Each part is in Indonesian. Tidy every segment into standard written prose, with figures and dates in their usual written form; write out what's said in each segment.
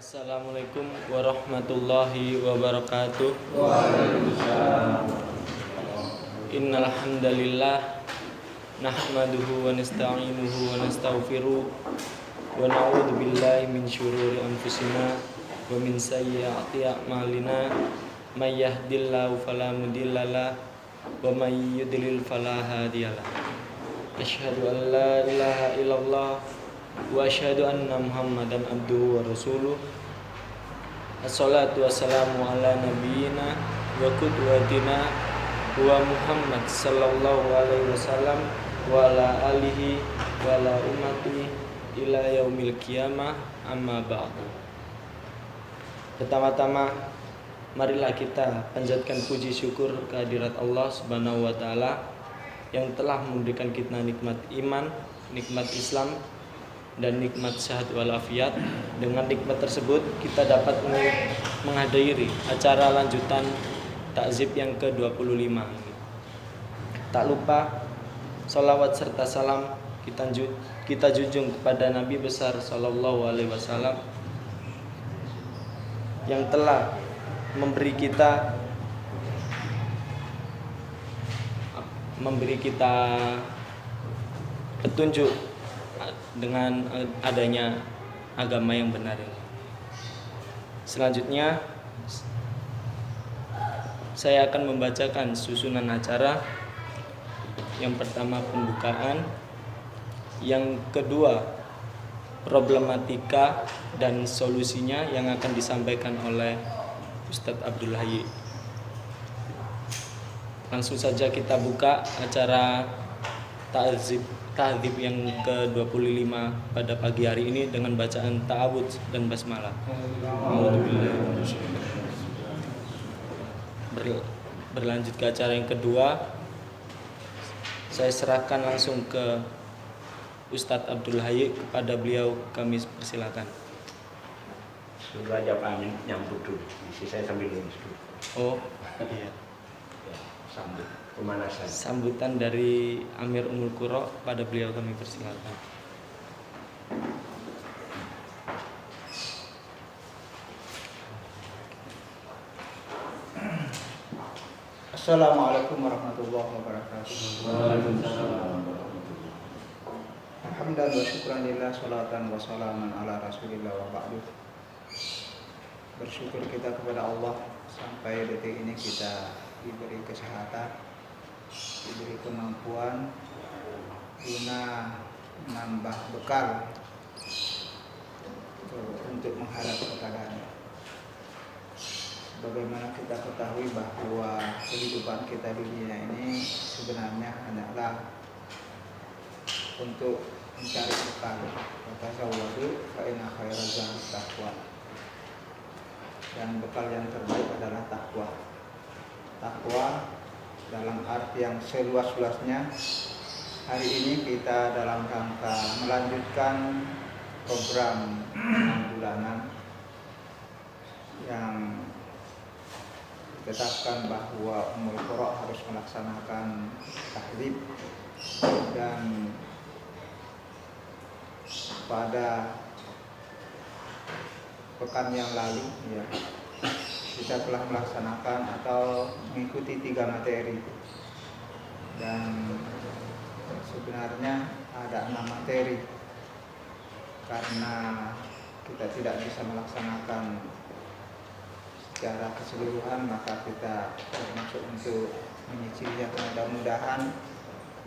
Assalamualaikum warahmatullahi wabarakatuh. Waalaikumsalam. Innal hamdalillah nahmaduhu wa nasta'inuhu wa nastaghfiruh wa na'udzu billahi min syururi anfusina wa min sayyiati a'malina may yahdihillahu fala mudhillalah wa may yudlil fala hadiyalah. Asyhadu an la ilaha illallah wa asyhadu anna Muhammadan abduhu wa rasuluh. Assalatu wassalamu ala nabiyyina wa qudwatina wa Muhammad sallallahu alaihi wasallam wa ala alihi wa ala ummati ila yaumil qiyamah, amma ba'du. Pertama-tama marilah kita panjatkan puji syukur kehadirat Allah Subhanahu wa taala yang telah memberikan kita nikmat iman, nikmat Islam, dan nikmat sehat walafiat. Dengan nikmat tersebut kita dapat menghadiri acara lanjutan takzib yang ke-25. Tak lupa salawat serta salam kita junjung kepada Nabi besar sallallahu alaihi wasallam yang telah memberi kita petunjuk dengan adanya agama yang benar ini. Selanjutnya saya akan membacakan susunan acara. Yang pertama pembukaan, yang kedua problematika dan solusinya yang akan disampaikan oleh Ustadz Abdul Hayy. Langsung saja kita buka acara ta'dzib yang ke-25 pada pagi hari ini dengan bacaan ta'awudz dan basmalah. Berlanjut ke acara yang kedua, saya serahkan langsung ke Ustadz Abdul Hayy. Kepada beliau kami persilakan. Sudah aja Pak Amin nyambut dulu. Isi saya sambil nulis dulu. Oh iya. Ya, sambut. Pemanasan. Sambutan dari Amir Ummul Qura, pada beliau kami persilakan. Assalamualaikum warahmatullahi wabarakatuh. Waalaikumsalam. Alhamdulillah wa syukranillah, salatan wa salaman ala rasulillah wa ba'du. Bersyukur kita kepada Allah sampai detik ini kita diberi kesehatan, diberi kemampuan guna menambah bekal untuk menghadap kepadanya. Bagaimana kita ketahui bahwa kehidupan kita di dunia ini sebenarnya hanyalah untuk mencari bekal. Fatazawwadu fa inna khairaz zadi taqwa. Dan bekal yang terbaik adalah takwa. Takwa dalam arti yang seluas-luasnya. Hari ini kita dalam rangka melanjutkan program 6 bulanan yang ditetapkan bahwa Ummul Qura harus melaksanakan tahdzib, dan pada pekan yang lalu ya, kita telah melaksanakan atau mengikuti 3 materi, dan sebenarnya ada 6 materi. Karena kita tidak bisa melaksanakan secara keseluruhan, maka kita termasuk untuk menyicilnya. Mudah-mudahan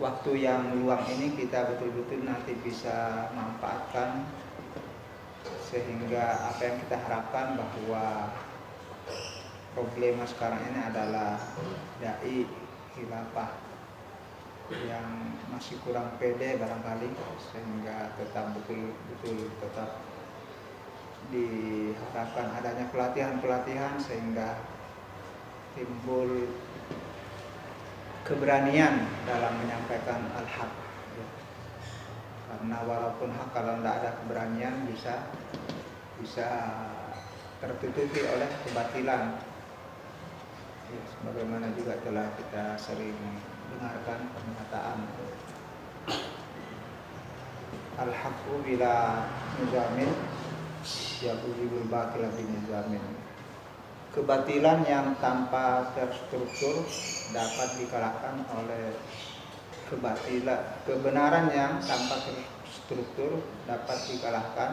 waktu yang luang ini kita betul-betul nanti bisa manfaatkan, sehingga apa yang kita harapkan bahwa problema sekarang ini adalah dai khilafah yang masih kurang pede barangkali, sehingga tetap betul-betul tetap diharapkan adanya pelatihan-pelatihan sehingga timbul keberanian dalam menyampaikan al-haq. Karena walaupun hak, kalau tidak ada keberanian bisa tertutupi oleh kebatilan. Ya, sebagaimana juga telah kita sering dengarkan pernyataan al-haqqu bila muzamin Ya'udhibul batila binizamin. Kebatilan yang tanpa terstruktur dapat dikalahkan oleh kebatilan. Kebenaran yang tanpa terstruktur dapat dikalahkan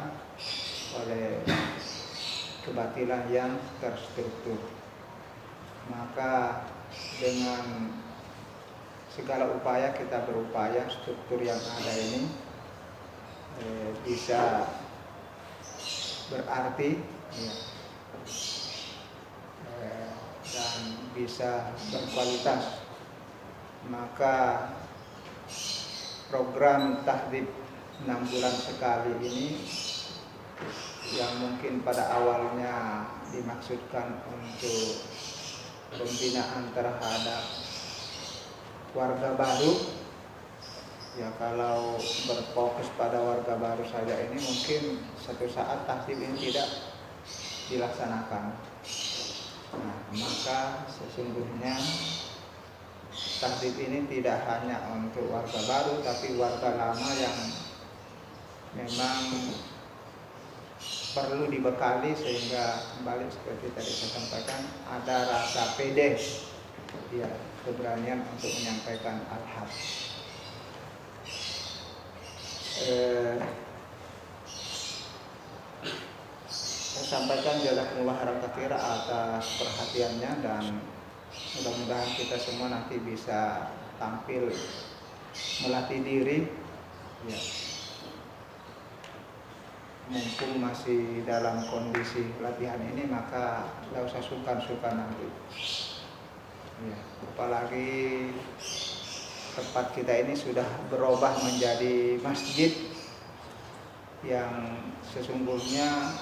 oleh kebatilan yang terstruktur. Maka dengan segala upaya kita berupaya struktur yang ada ini bisa berarti ya, dan bisa berkualitas. Maka program tahdib 6 bulan sekali ini yang mungkin pada awalnya dimaksudkan untuk pembinaan terhadap warga baru, ya kalau berfokus pada warga baru saja ini mungkin satu saat tahdib ini tidak dilaksanakan. Nah, maka sesungguhnya tahdib ini tidak hanya untuk warga baru, tapi warga lama yang memang perlu dibekali sehingga kembali seperti tadi saya sampaikan ada rasa pede, ya, keberanian untuk menyampaikan al-haq. Saya sampaikan jazakumullah khairan katsira atas perhatiannya, dan mudah-mudahan kita semua nanti bisa tampil melatih diri, ya. Mumpung masih dalam kondisi latihan ini, maka tidak usah sungkan-sungkan nanti. Ya, apalagi tempat kita ini sudah berubah menjadi masjid yang sesungguhnya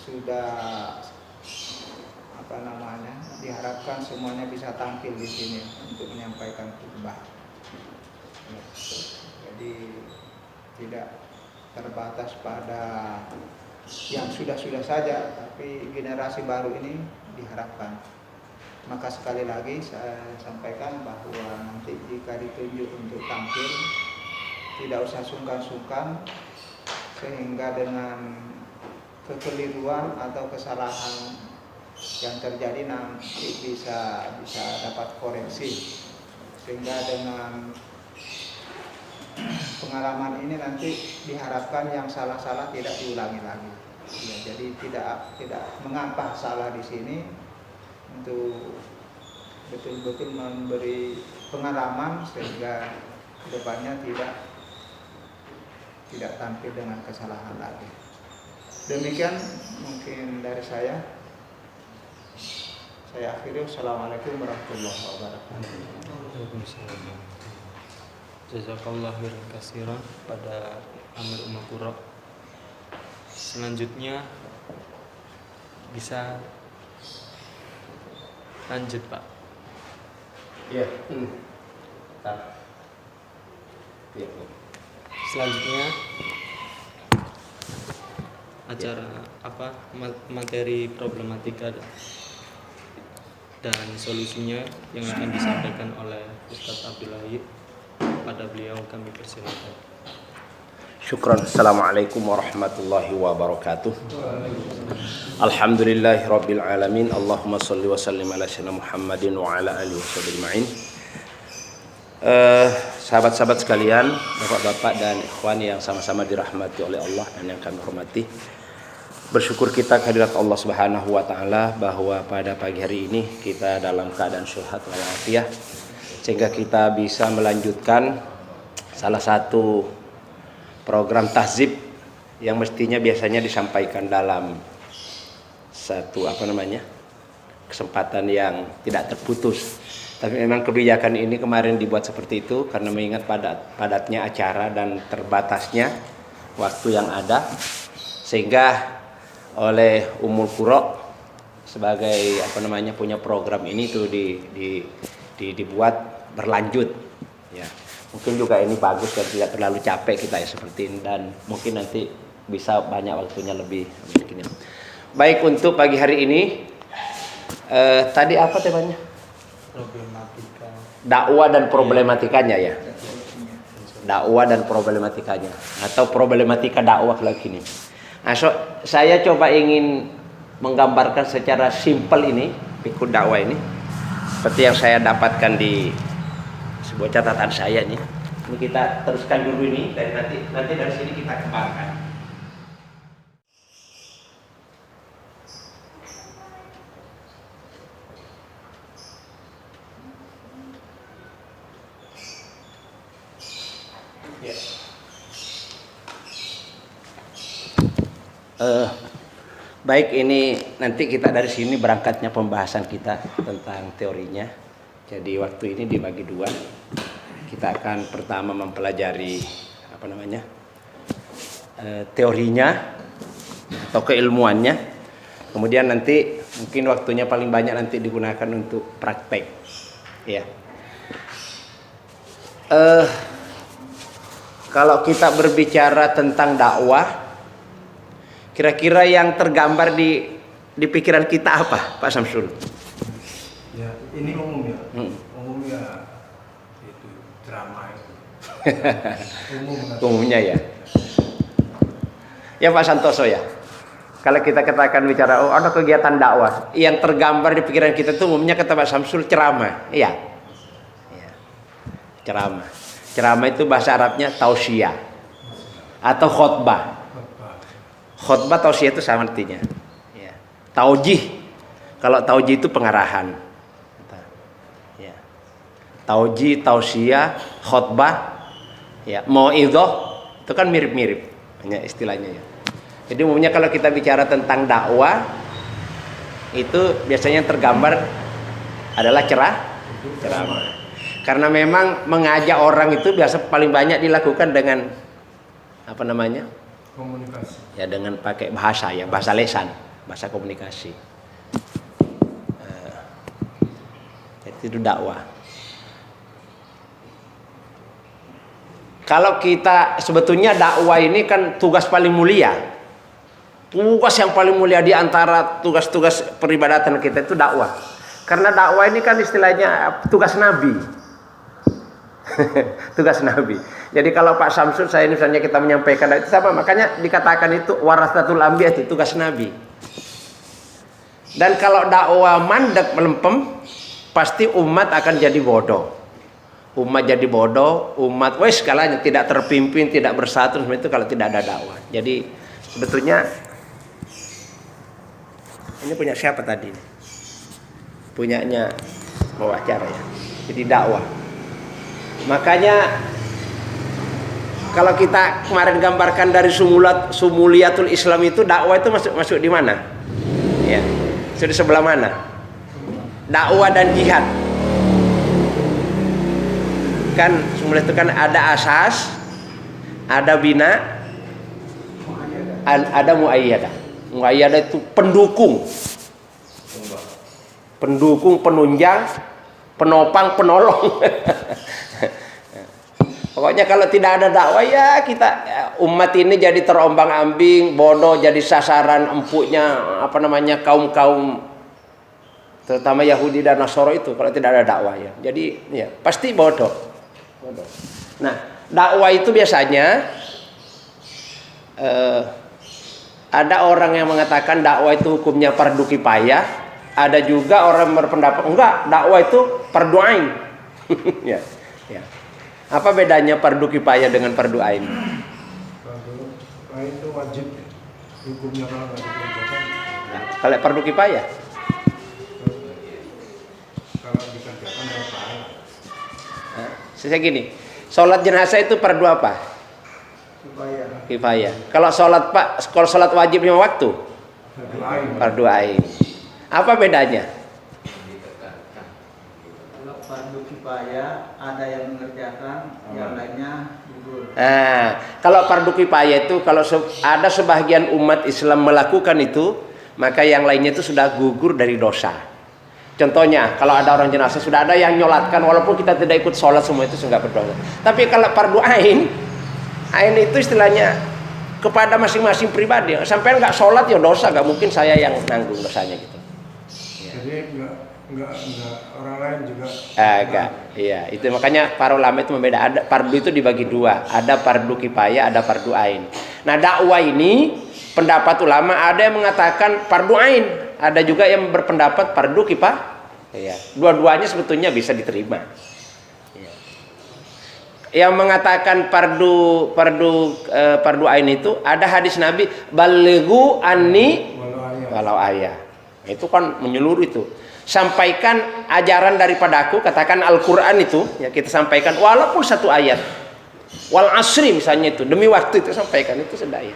sudah diharapkan semuanya bisa tampil di sini untuk menyampaikan khutbah. Ya, jadi tidak terbatas pada yang sudah-sudah saja, tapi generasi baru ini diharapkan. Maka sekali lagi saya sampaikan bahwa nanti jika ditunjuk untuk tampil, tidak usah sungkan-sungkan, sehingga dengan kekeliruan atau kesalahan yang terjadi nanti bisa dapat koreksi, sehingga dengan pengalaman ini nanti diharapkan yang salah-salah tidak diulangi lagi. Ya, jadi tidak mengampah salah di sini, untuk betul-betul memberi pengalaman sehingga kedepannya tidak tampil dengan kesalahan lagi. Demikian mungkin dari saya. Saya akhiri. Assalamualaikum warahmatullahi wabarakatuh. Jazakallah khairan katsiran pada Amir Umakuro. Selanjutnya bisa lanjut, Pak. Iya. Selanjutnya acara apa, materi problematika dan solusinya yang akan disampaikan oleh Ustadz Abdul Wahid. Pada beliau kami persilakan. Syukran. Assalamualaikum warahmatullahi wabarakatuh. Alhamdulillahi rabbil alamin. Allahumma salli wa sallim ala sayyidina Muhammadin wa ala alihi washabbihi ajma'in. Sahabat-sahabat sekalian, bapak-bapak dan ikhwan yang sama-sama dirahmati oleh Allah dan yang kami hormati, bersyukur kita kehadirat Allah Subhanahu wa taala bahwa pada pagi hari ini kita dalam keadaan sehat walafiat, sehingga kita bisa melanjutkan salah satu program tahzib yang mestinya biasanya disampaikan dalam satu kesempatan yang tidak terputus. Tapi memang kebijakan ini kemarin dibuat seperti itu karena mengingat padatnya acara dan terbatasnya waktu yang ada, sehingga oleh Ummul Qura sebagai punya program ini tuh dibuat berlanjut, ya. Mungkin juga ini bagus dan tidak terlalu capek kita ya seperti ini, dan mungkin nanti bisa banyak waktunya lebih. Baik, untuk pagi hari ini tadi apa temanya? Problematika Dakwah dan problematikanya, ya. Dakwah dan problematikanya, atau problematika dakwah lagi nih. Nah, saya coba ingin menggambarkan secara simpel ini fikih dakwah ini seperti yang saya dapatkan di sebuah catatan saya nih. Ini kita teruskan dulu ini dari nanti dari sini kita kembangkan. Baik, ini nanti kita dari sini berangkatnya pembahasan kita tentang teorinya. Jadi waktu ini dibagi dua. Kita akan pertama mempelajari teorinya atau keilmuannya. Kemudian nanti mungkin waktunya paling banyak nanti digunakan untuk praktek. Ya. Kalau kita berbicara tentang dakwah, kira-kira yang tergambar di pikiran kita apa, Pak Samsul? Ya, ini umum ya. Umum ya itu drama itu. Umumnya ya. Ya Pak Santoso ya. Kalau kita katakan bicara ada kegiatan dakwah, yang tergambar di pikiran kita itu umumnya kata Pak Samsul ceramah. Iya. Ya. Ceramah. Ceramah itu bahasa Arabnya tausiyah atau khotbah. Khotbah tausiyah itu sama artinya. Ya. Taujih. Kalau taujih itu pengarahan. Ya. Taujih, tausiyah, khotbah, ya, mau'idhah itu kan mirip-mirip hanya istilahnya ya. Jadi umumnya kalau kita bicara tentang dakwah itu biasanya tergambar adalah ceramah. Karena memang mengajak orang itu biasa paling banyak dilakukan dengan komunikasi. Ya dengan pakai bahasa ya, bahasa lesan, bahasa komunikasi. Itu dakwah. Kalau kita sebetulnya dakwah ini kan tugas paling mulia. Tugas yang paling mulia di antara tugas-tugas peribadatan kita itu dakwah. Karena dakwah ini kan istilahnya tugas Nabi. Tugas Nabi. Jadi kalau Pak Samsul saya misalnya kita menyampaikan itu sama, makanya dikatakan itu warasatul anbiya, itu tugas Nabi. Dan kalau dakwah mandek melempem, pasti umat akan jadi bodoh. Umat jadi bodoh, umat skalanya tidak terpimpin, tidak bersatu itu kalau tidak ada dakwah. Jadi sebetulnya ini punya siapa tadi? Punyanya mau acara ya. Jadi dakwah. Makanya kalau kita kemarin gambarkan dari sumuliatul Islam itu dakwah itu masuk di mana? Ya, di sebelah mana? Dakwah dan jihad. Kan sumuliat itu kan ada asas, ada bina, ada muayyadah. Muayyadah itu pendukung, penunjang, penopang, penolong. Pokoknya kalau tidak ada dakwah ya umat ini jadi terombang-ambing, bodoh, jadi sasaran empuknya kaum-kaum terutama Yahudi dan Nasoro itu kalau tidak ada dakwah ya. Jadi ya pasti bodoh. Nah, dakwah itu biasanya ada orang yang mengatakan dakwah itu hukumnya fardu kifayah, ada juga orang berpendapat enggak, dakwah itu fardu ain. Ya. Ya. Apa bedanya fardu kifayah dengan fardu ain? Fardu ain itu wajib hukumnya kalau nggak dikerjakan. Nah, kalau fardu kifayah? Kalau dikerjakan nggak pahala. Saya gini, sholat jenazah itu fardu apa? Kifayah. Kalau sholat wajib 5 waktu? Fardu ain. Apa bedanya? Fardu kifayah ada yang mengerjakan, yang lainnya gugur. Nah, kalau fardu kifayah itu kalau ada sebagian umat Islam melakukan itu, maka yang lainnya itu sudah gugur dari dosa. Contohnya, kalau ada orang jenazah sudah ada yang nyolatkan, walaupun kita tidak ikut sholat semua itu nggak berdosa. Tapi kalau fardu ain itu istilahnya kepada masing-masing pribadi. Sampai nggak sholat ya dosa, nggak mungkin saya yang nanggung dosanya gitu. Jadi enggak orang lain juga Agak, iya. Itu makanya para ulama itu membeda. Fardu itu dibagi dua. Ada fardu kifayah, ada fardu ain. Nah, dakwah ini pendapat ulama, ada yang mengatakan fardu ain, ada juga yang berpendapat fardu kifayah. Ya, dua-duanya sebetulnya bisa diterima. Ya. Yang mengatakan fardu ain itu ada hadis Nabi, balighu anni walau ayah. Itu kan menyeluruh itu. Sampaikan ajaran daripada aku, katakan Al-Qur'an itu, ya kita sampaikan walaupun satu ayat. Wal asri misalnya itu, demi waktu itu sampaikan, itu sedaya.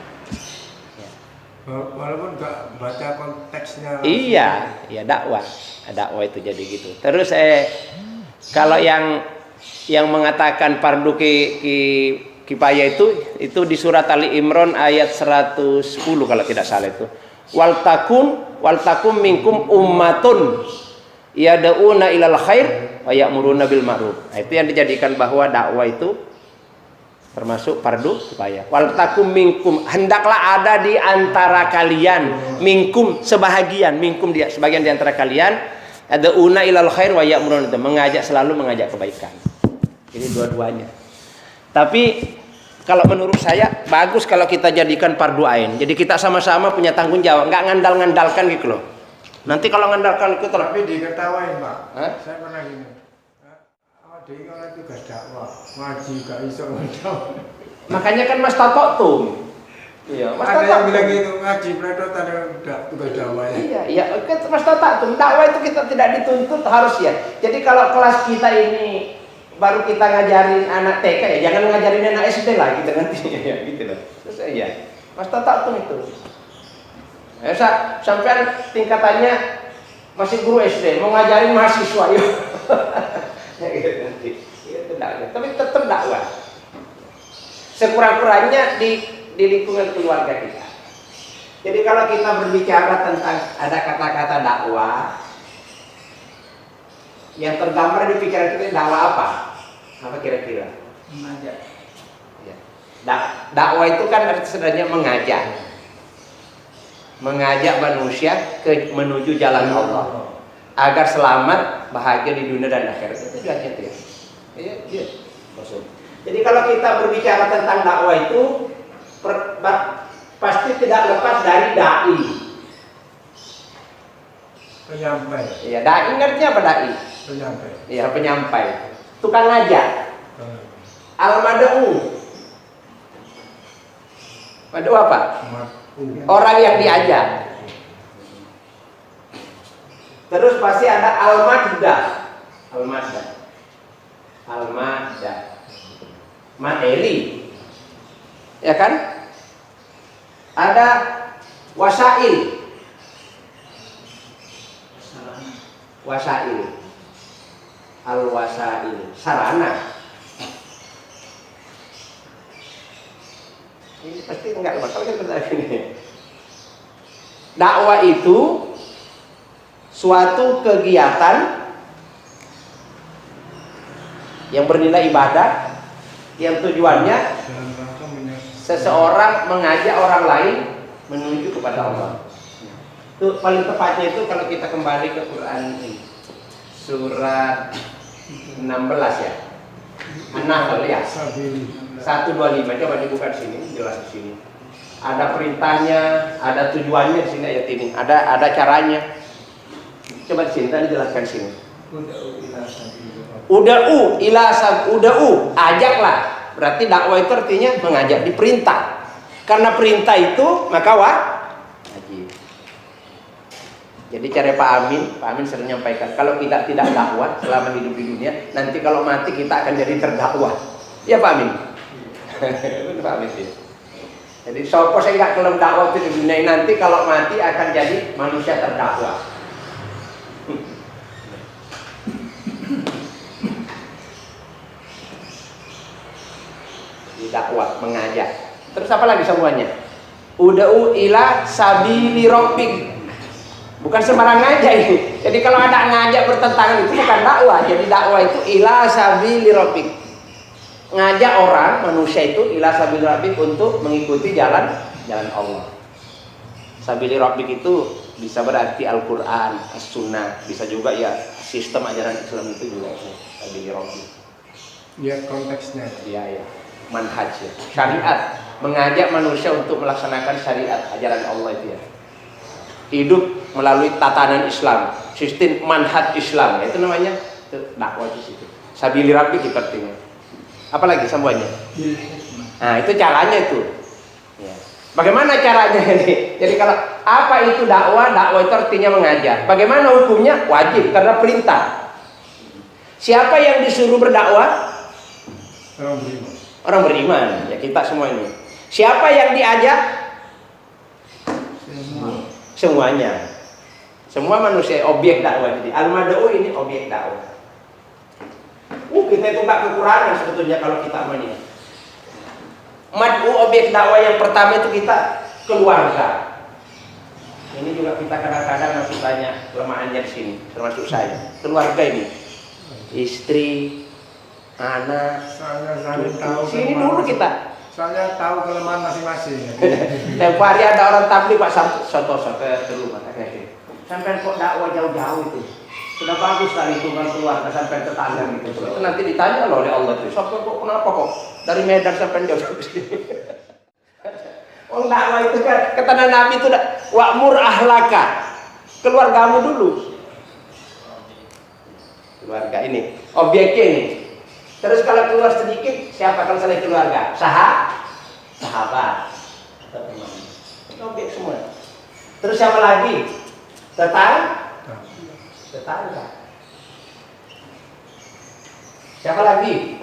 Walaupun nggak baca konteksnya langsung. Iya, ya dakwah itu jadi gitu. Terus kalau yang mengatakan fardu kifayah itu di surat Ali Imran ayat 110 kalau tidak salah itu. Wal takum minkum ummatun yad'una ilal khair wa ya'muruna bil ma'ruf. Nah, itu yang dijadikan bahwa dakwah itu termasuk fardu kifayah. Wal takum minkum, hendaklah ada di antara kalian, minkum sebahagian, minkum dia sebagian di antara kalian, ada una ilal khair wa ya'murun, selalu mengajak kebaikan. Ini dua-duanya. Tapi kalau menurut saya bagus kalau kita jadikan fardu ain. Jadi kita sama-sama punya tanggung jawab, nggak ngandal-ngandalkan gitu loh. Nanti kalau ngandalkan itu tapi diketawain, Pak. Hah? Saya pernah gini. Jadi kalau itu gak dakwah, ngaji gak iso ngandal. Makanya kan Mas Tato tuh. Iya, Mas ada Tato yang bilang gitu, ngaji peledotan tugas dakwah ya. Iya, Mas Tato tuh. Dakwah itu kita tidak dituntut harus ya. Jadi kalau kelas kita ini baru kita ngajarin anak TK ya, jangan ngajarin anak SD lah gitu nanti ya, gitu loh. Terus ya, Mas Tato tuh itu. Sampai tingkatannya masih guru SD, mau ngajarin mahasiswa yuk. Ya, gitu nanti. Itu dakwah. Tapi tetap dakwah. Sekurang-kurangnya di lingkungan keluarga kita. Jadi kalau kita berbicara tentang ada kata-kata dakwah, yang tergambar di pikiran kita dakwah apa? Apa kira-kira? Mengajak. Ya. Dakwah itu kan sebenarnya mengajak manusia menuju jalan Allah agar selamat, bahagia di dunia dan akhirat. Itu tujuannya itu ya. Iya. Maksud. Jadi kalau kita berbicara tentang dakwah itu pasti tidak lepas dari dai. Penyampai. Iya, dai artinya apa dai? Penyampai. Iya, penyampai. Tukang ngajak. Al-mad'u. Mad'u apa? Orang yang diajak. Terus pasti ada al-maddah. Materi. Ya kan? Ada wasail. Al-wasail, sarana. Ini pasti enggak bakal ini. Dakwah itu suatu kegiatan yang bernilai ibadah yang tujuannya seseorang mengajak orang lain menuju kepada Allah. Itu paling tepatnya itu kalau kita kembali ke Quran ini. Surat 16 ya. An-Nahl ya. 125 coba dibuka di sini, jelas di sini. Ada perintahnya, ada tujuannya di sini ayat ini. Ada caranya. Coba di sini tadi jelaskan sini. Uda'u, ajaklah. Berarti dakwah itu artinya mengajak, diperintah. Karena perintah itu maka wajib. Jadi cara Pak Amin sering menyampaikan, kalau kita tidak dakwah selama hidup di dunia, nanti kalau mati kita akan jadi terdakwah. Ya Pak Amin. Pak Amin ya. Jadi sopo saya nggak kelem dakwah di dunia, nanti kalau mati akan jadi manusia terdakwah. Dakwah, mengajak. Terus apa lagi semuanya? Uda'u ila sabili rabbik. Bukan sembarang ngajak ini. Jadi kalau ada ngajak bertentangan itu bukan dakwah. Jadi dakwah itu ila sabili rabbik. Ngajak orang, manusia itu ila sabili rabbik untuk mengikuti jalan Allah. Sabili rabbik itu bisa berarti Al-Qur'an, As-Sunnah, bisa juga ya sistem ajaran Islam itu juga sabili rabbik. Lihat konteksnya. Iya. Manhaj ya. Syariat mengajak manusia untuk melaksanakan syariat ajaran Allah itu ya. Hidup melalui tatanan Islam, sistem manhaj Islam, itu namanya itu dakwah di situ. Sabili Rabbi kita artinya. Apalagi sambungannya? Nah, itu caranya itu. Ya. Bagaimana caranya ini? Jadi kalau apa itu dakwah? Dakwah itu artinya mengajar. Bagaimana hukumnya? Wajib karena perintah. Siapa yang disuruh berdakwah? Orang beriman. Orang beriman. Ya kita semua ini. Siapa yang diajak? Semuanya. Semua manusia objek dakwah. Jadi al-mad'u ini objek dakwah. Kita itu nggak kekurangan sebetulnya kalau kita ini. Mad'u objek dakwah yang pertama itu kita keluarga. Ini juga kita kadang-kadang masih banyak kelemahannya di sini, termasuk saya. Keluarga ini, istri, anak. Saya tahu. Sini dulu kita. Saya tahu kelemahan masing-masing. Tiap hari ada orang tabligh Pak Soto ke rumah. Sampai kok dakwah jauh-jauh itu. Sudah bagus sekali itu kan keluarga sampai tetangga gitu. Itu nanti ditanya loh oleh Allah itu. Sopo kok kenapa kok dari Medan sampai jauh ke sini? Oh dakwah itu kan kata Nabi itu wa'mur ahlaka. Keluargamu dulu. Keluarga ini, objeknya ini. Terus kalau keluar sedikit, siapa kalau selain keluarga? Sahabat. Objek semua. Terus siapa lagi? Tetangga. Siapa lagi?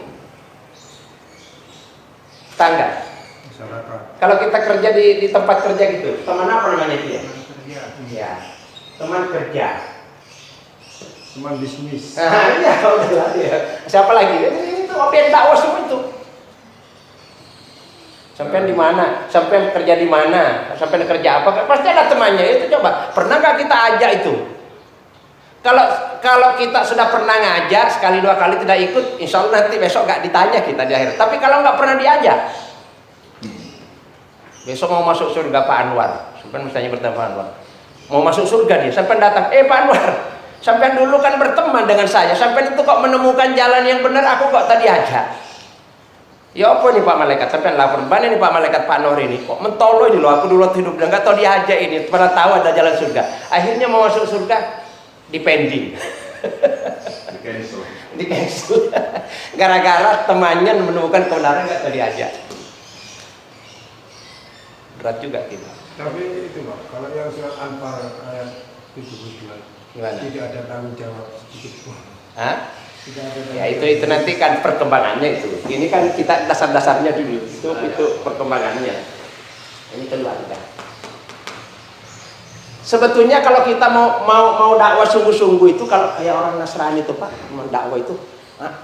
Tetangga. Masyarakat. Kalau kita kerja di tempat kerja gitu, teman apa namanya dia? Ya, teman kerja. Teman bisnis. Iya, udah ya. Siapa lagi? Itu objek dakwah semua itu. Sampai di mana? Sampai kerja di mana? Sampai kerja apa? Pasti ada temannya. Itu coba. Pernahkah kita ajak itu? Kalau kita sudah pernah ngajak sekali dua kali tidak ikut, insya Allah nanti besok nggak ditanya kita di akhirat. Tapi kalau nggak pernah diajak, besok mau masuk surga Pak Anwar, sampai misalnya bertemu Pak Anwar, mau masuk surga dia, sampai datang, Pak Anwar, sampai dulu kan berteman dengan saya, sampai itu kok menemukan jalan yang benar, aku kok tadi ajak. Ya apa nih Pak Malaikat, sampai lapor, mana nih Pak Malaikat Pak Nur ini, kok mentolo ini loh, aku dulu hidup dan nggak tahu diajak ini, pernah tahu ada jalan surga. Akhirnya mau masuk surga, dipending. Di cancel. Gara-gara temannya menemukan kebenaran nggak tahu diajak. Berat juga kita. Tapi itu Pak, kalau yang surat Anfal ayat 72 Gimana? tidak ada tanggung jawab sedikit pun. Hah? Tidak ada tanggung Ya itu nanti kan perkembangannya itu. Ini kan kita dasar-dasarnya dulu. Itu perkembangannya. Ini keluarga. Sebetulnya kalau kita mau dakwah sungguh-sungguh itu kalau kayak orang Nasrani itu Pak, mendakwah itu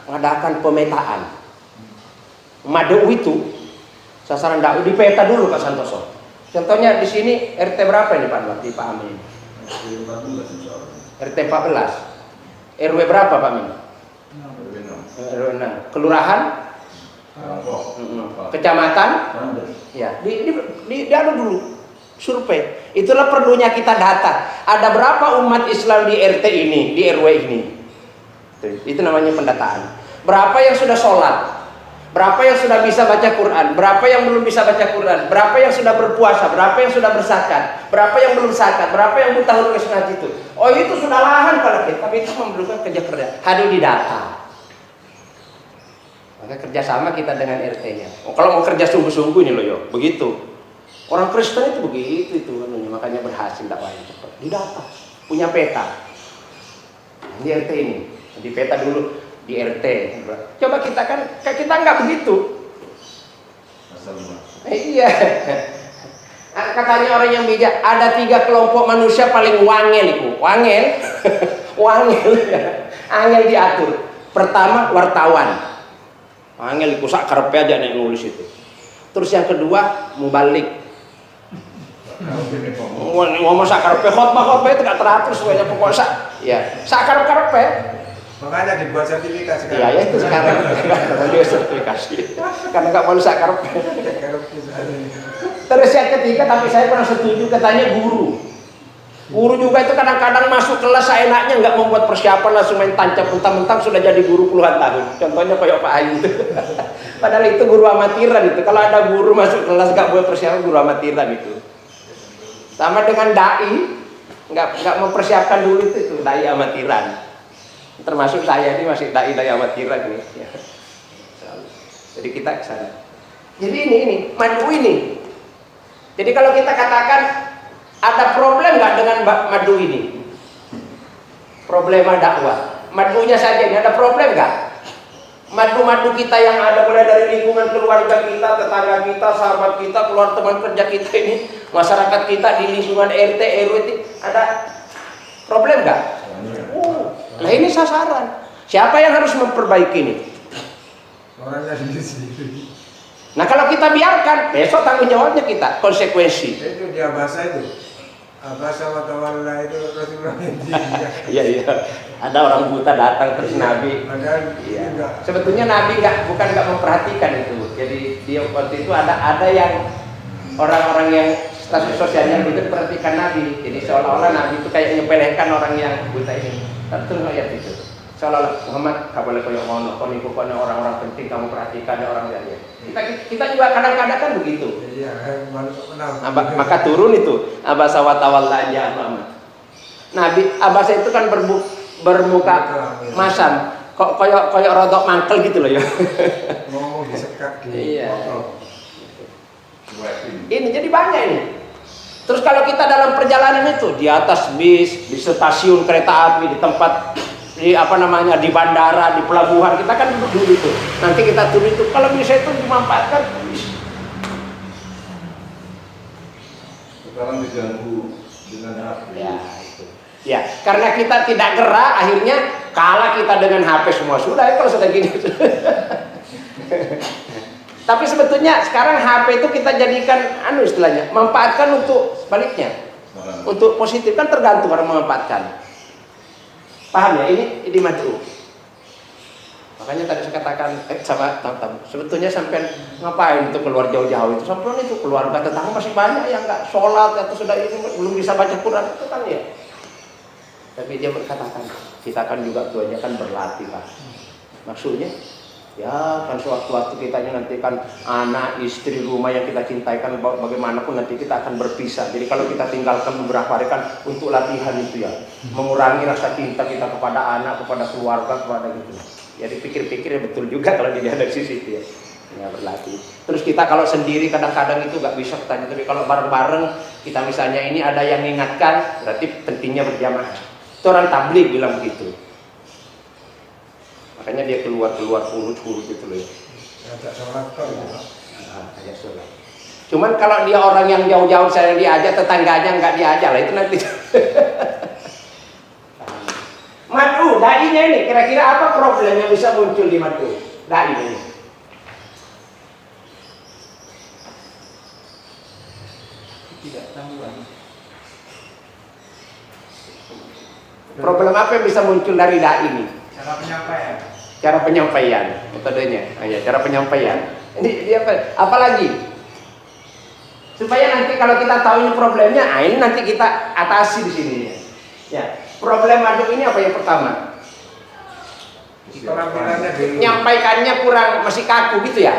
mengadakan pemetaan. Mad'u itu sasaran dakwah di peta dulu Pak Santoso. Contohnya di sini RT berapa ini Pak Anwar di Pak Amin? RT 14. RW berapa Pak Amin? RW 6. Kelurahan? Kecamatan? Ya, di anu dulu. Survei. Itulah perlunya kita data. Ada berapa umat Islam di RT ini, di RW ini? Itu namanya pendataan. Berapa yang sudah sholat? Berapa yang sudah bisa baca Quran? Berapa yang belum bisa baca Quran? Berapa yang sudah berpuasa? Berapa yang sudah berzakat? Berapa yang belum zakat? Berapa yang buta huruf ngaji itu? Oh itu sudah lahan kalau kita, tapi itu memerlukan kerja. Harus didata. Maka kerjasama kita dengan RT-nya. Oh, kalau mau kerja sungguh-sungguh ini loh yo, begitu. Orang Kristen itu begitu itu makanya berhasil dakwahnya cepat. Didata, punya peta. Di RT ini, di peta dulu di RT. Coba kita nggak begitu. Iya. Katanya orang yang bijak ada 3 kelompok manusia paling wangel itu. Wangel angel diatur. Pertama wartawan. Angel itu sak karepe aja nek nulis itu. Terus yang kedua mubalik. Ngomong sakarepe khotbah itu gak teratur semuanya pokoknya sakarepe. Makanya dibuat sertifikasi. Iya ya itu sekarang dia sertifikasi karena gak mau sakarepe. Terus yang ketiga tapi saya kurang setuju katanya guru. Guru juga itu kadang-kadang masuk kelas seenaknya, nggak membuat persiapan, langsung main tancap, mentang-mentang sudah jadi guru puluhan tahun. Contohnya kayak Pak Ayu itu. Padahal itu guru amatiran itu. Kalau ada guru masuk kelas nggak buat persiapan, guru amatiran itu. Sama dengan dai, nggak mempersiapkan dulu itu dai amatiran. Termasuk saya ini masih dai amatiran ini. Ya. Jadi kita kesana. Jadi ini madu ini. Jadi kalau kita katakan ada problem nggak dengan madu ini? Problema dakwah. Madunya saja ini ada problem nggak? Madu-madu kita yang ada mulai dari lingkungan keluarga kita, tetangga kita, sahabat kita, keluar teman kerja kita ini, masyarakat kita di lingkungan RT, RW itu ada problem nggak? Nah ini sasaran. Siapa yang harus memperbaiki ini? Orangnya sendiri. Nah kalau kita biarkan, besok tanggung jawabnya kita, konsekuensi. Itu dia bahasa itu. Bahasa watawalla itu Rasulullah. Iya. Ada orang buta datang terus Nabi. Iya. Sebetulnya Nabi bukan nggak memperhatikan itu. Jadi dia waktu itu ada yang orang-orang yang status sosialnya itu perhatikan Nabi. Jadi seolah-olah Nabi itu kayak nyepelehkan orang yang buta ini. Tentu ayat itu. Seolah-olah Muhammad nggak boleh koyok ngono, pokoknya orang-orang penting kamu perhatikan orang lain. Kita juga kadang-kadang kan begitu. Iya, Maka turun itu abasa wa tawalla ya Muhammad. Nabi abasa itu kan bermuka masam, kok koyok rodok mangkel gitu loh ya. Ngomong disekat di motor. Ini jadi banyak ini. Terus kalau kita dalam perjalanan itu di atas bis, di stasiun kereta api, di tempat di di bandara, di pelabuhan, kita kan duduk dulu itu. Nanti kita turun itu, kalau bisa itu dimanfaatkan. Sekarang diganggu dengan HP. Ya, itu. Ya, karena kita tidak gerak, akhirnya kalah kita dengan HP semua. Sudah, kalau sudah gini. Tapi sebetulnya sekarang HP itu kita jadikan istilahnya, manfaatkan untuk sebaliknya. Untuk positif kan tergantung orang memanfaatkan. Paham ya? Ini madu. Makanya tadi saya katakan sama tam-tam, sebetulnya sampai ngapain itu keluar jauh-jauh itu? Sampai itu keluarga tetangga masih banyak yang nggak sholat atau sudah ini belum bisa baca Quran, itu kan ya. Tapi dia berkatakan, kita kan juga tuanya kan berlatih Pak. Maksudnya, ya kan sewaktu-waktu kita nanti kan anak, istri, rumah yang kita cintai kan bagaimanapun nanti kita akan berpisah. Jadi kalau kita tinggalkan beberapa hari kan untuk latihan itu ya, mengurangi rasa cinta kita kepada anak, kepada keluarga, kepada gitu. Ya dipikir-pikir ya betul juga kalau dilihat dari sisi itu ya. Ya berlatih. Terus kita kalau sendiri kadang-kadang itu nggak bisa tanya, tapi kalau bareng-bareng kita misalnya ini ada yang mengingatkan, berarti pentingnya berjamaah. Itu orang tabligh bilang begitu. Makanya dia keluar urut-urut gitu loh. Ajak sholat kok gitu. Ajak sholat. Cuman kalau dia orang yang jauh-jauh saya diajak, tetangganya nggak diajak lah itu nanti. Madu, dainya ini kira-kira apa problem yang bisa muncul di madu? Dainya ini. Tidak tahu. Problem apa yang bisa muncul dari dai ini? Cara penyampaian metodenya, cara penyampaian. Ini dia apa lagi? Supaya nanti kalau kita tahu ini problemnya, ini nanti kita atasi di sini. Ya, problem madu ini apa yang pertama? Nyampaikannya kurang, masih kaku gitu ya.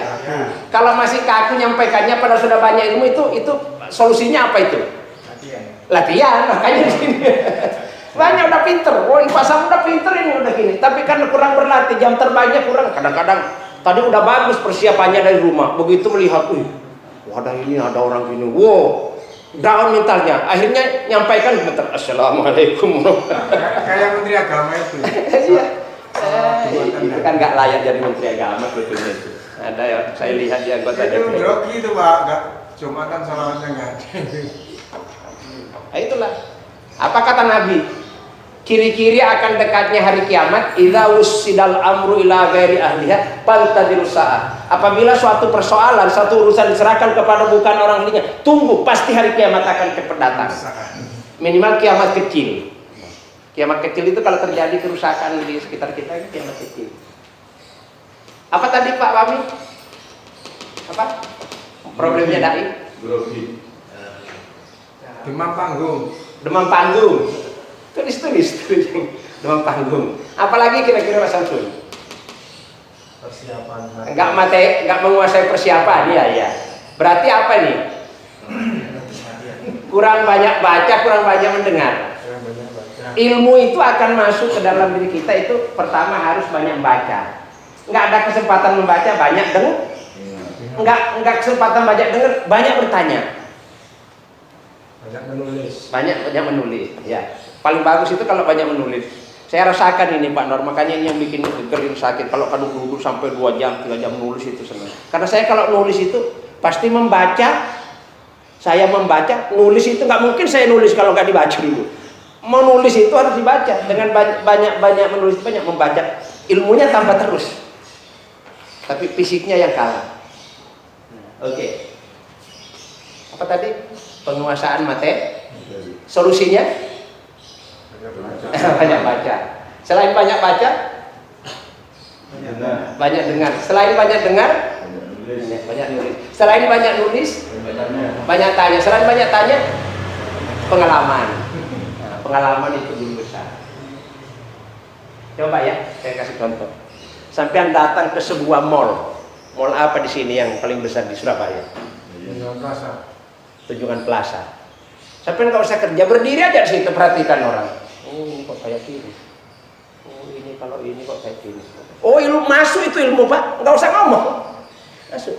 Kalau masih kaku nyampaikannya pada sudah banyak ilmu itu solusinya apa itu? Latihan, makanya di sini. Banyak udah pinter, pasang udah pinter ini udah gini, tapi kan kurang berlatih, jam terbangnya kurang. Kadang-kadang tadi udah bagus persiapannya dari rumah, begitu melihat, ada ini, ada orang gini, wow, down mentalnya. Akhirnya nyampaikan bentar, assalamualaikum. Kayak Menteri Agama itu. Iya, itu kan nggak layak jadi Menteri Agama sebetulnya itu. Ada ya, saya lihat di anggota DPR. Itu grogi itu Pak, nggak Jumatan salawatnya nggak ada. Nah, itulah. Apa kata Nabi? Ciri-ciri akan dekatnya hari kiamat, idza ussidal amru ila ghairi ahliha fantadhirus saah. Apabila suatu persoalan, satu urusan diserahkan kepada bukan orang ahlinya, tunggu, pasti hari kiamat akan cepat datang. Minimal kiamat kecil. Kiamat kecil itu kalau terjadi kerusakan di sekitar kita, itu kiamat kecil. Apa tadi Pak Wami? Apa? Problemnya dai? Demam panggung. demam panggung. Tulis. Demam panggung. Apalagi kira-kira Mas Samsul? Persiapan. Enggak menguasai persiapan, ya. Berarti apa nih? Kurang banyak baca, kurang banyak mendengar. Ilmu itu akan masuk ke dalam diri kita itu pertama harus banyak baca. Enggak ada kesempatan membaca, banyak dengar. Enggak kesempatan banyak dengar, banyak bertanya. Banyak menulis, ya. Paling bagus itu kalau banyak menulis. Saya rasakan ini Pak Nur, makanya ini yang bikin gerin sakit. Kalau kan duduk sampai 2 jam, 3 jam nulis itu senang. Karena saya kalau nulis itu pasti membaca. Saya membaca, nulis itu nggak mungkin saya nulis kalau nggak dibaca dulu. Mau nulis itu harus dibaca. Dengan banyak menulis, banyak membaca, ilmunya tambah terus. Tapi fisiknya yang kalah. Oke. Apa tadi? Penguasaan materi. Solusinya? Banyak baca. Selain banyak baca, banyak dengar. Selain banyak dengar, banyak nulis. Selain banyak nulis, banyak tanya. Selain banyak tanya, pengalaman. Nah, pengalaman itu guru besar. Coba ya, saya kasih contoh. Sampai datang ke sebuah mall. Mall apa di sini yang paling besar di Surabaya? Tunjungan Plaza. Sampai nggak usah kerja, berdiri aja di situ, perhatikan orang. Oh, kok kayak gini. Oh, ini kalau ini kok kayak gini. Oh, ilmu masuk itu ilmu Pak, nggak usah ngomong. Masuk.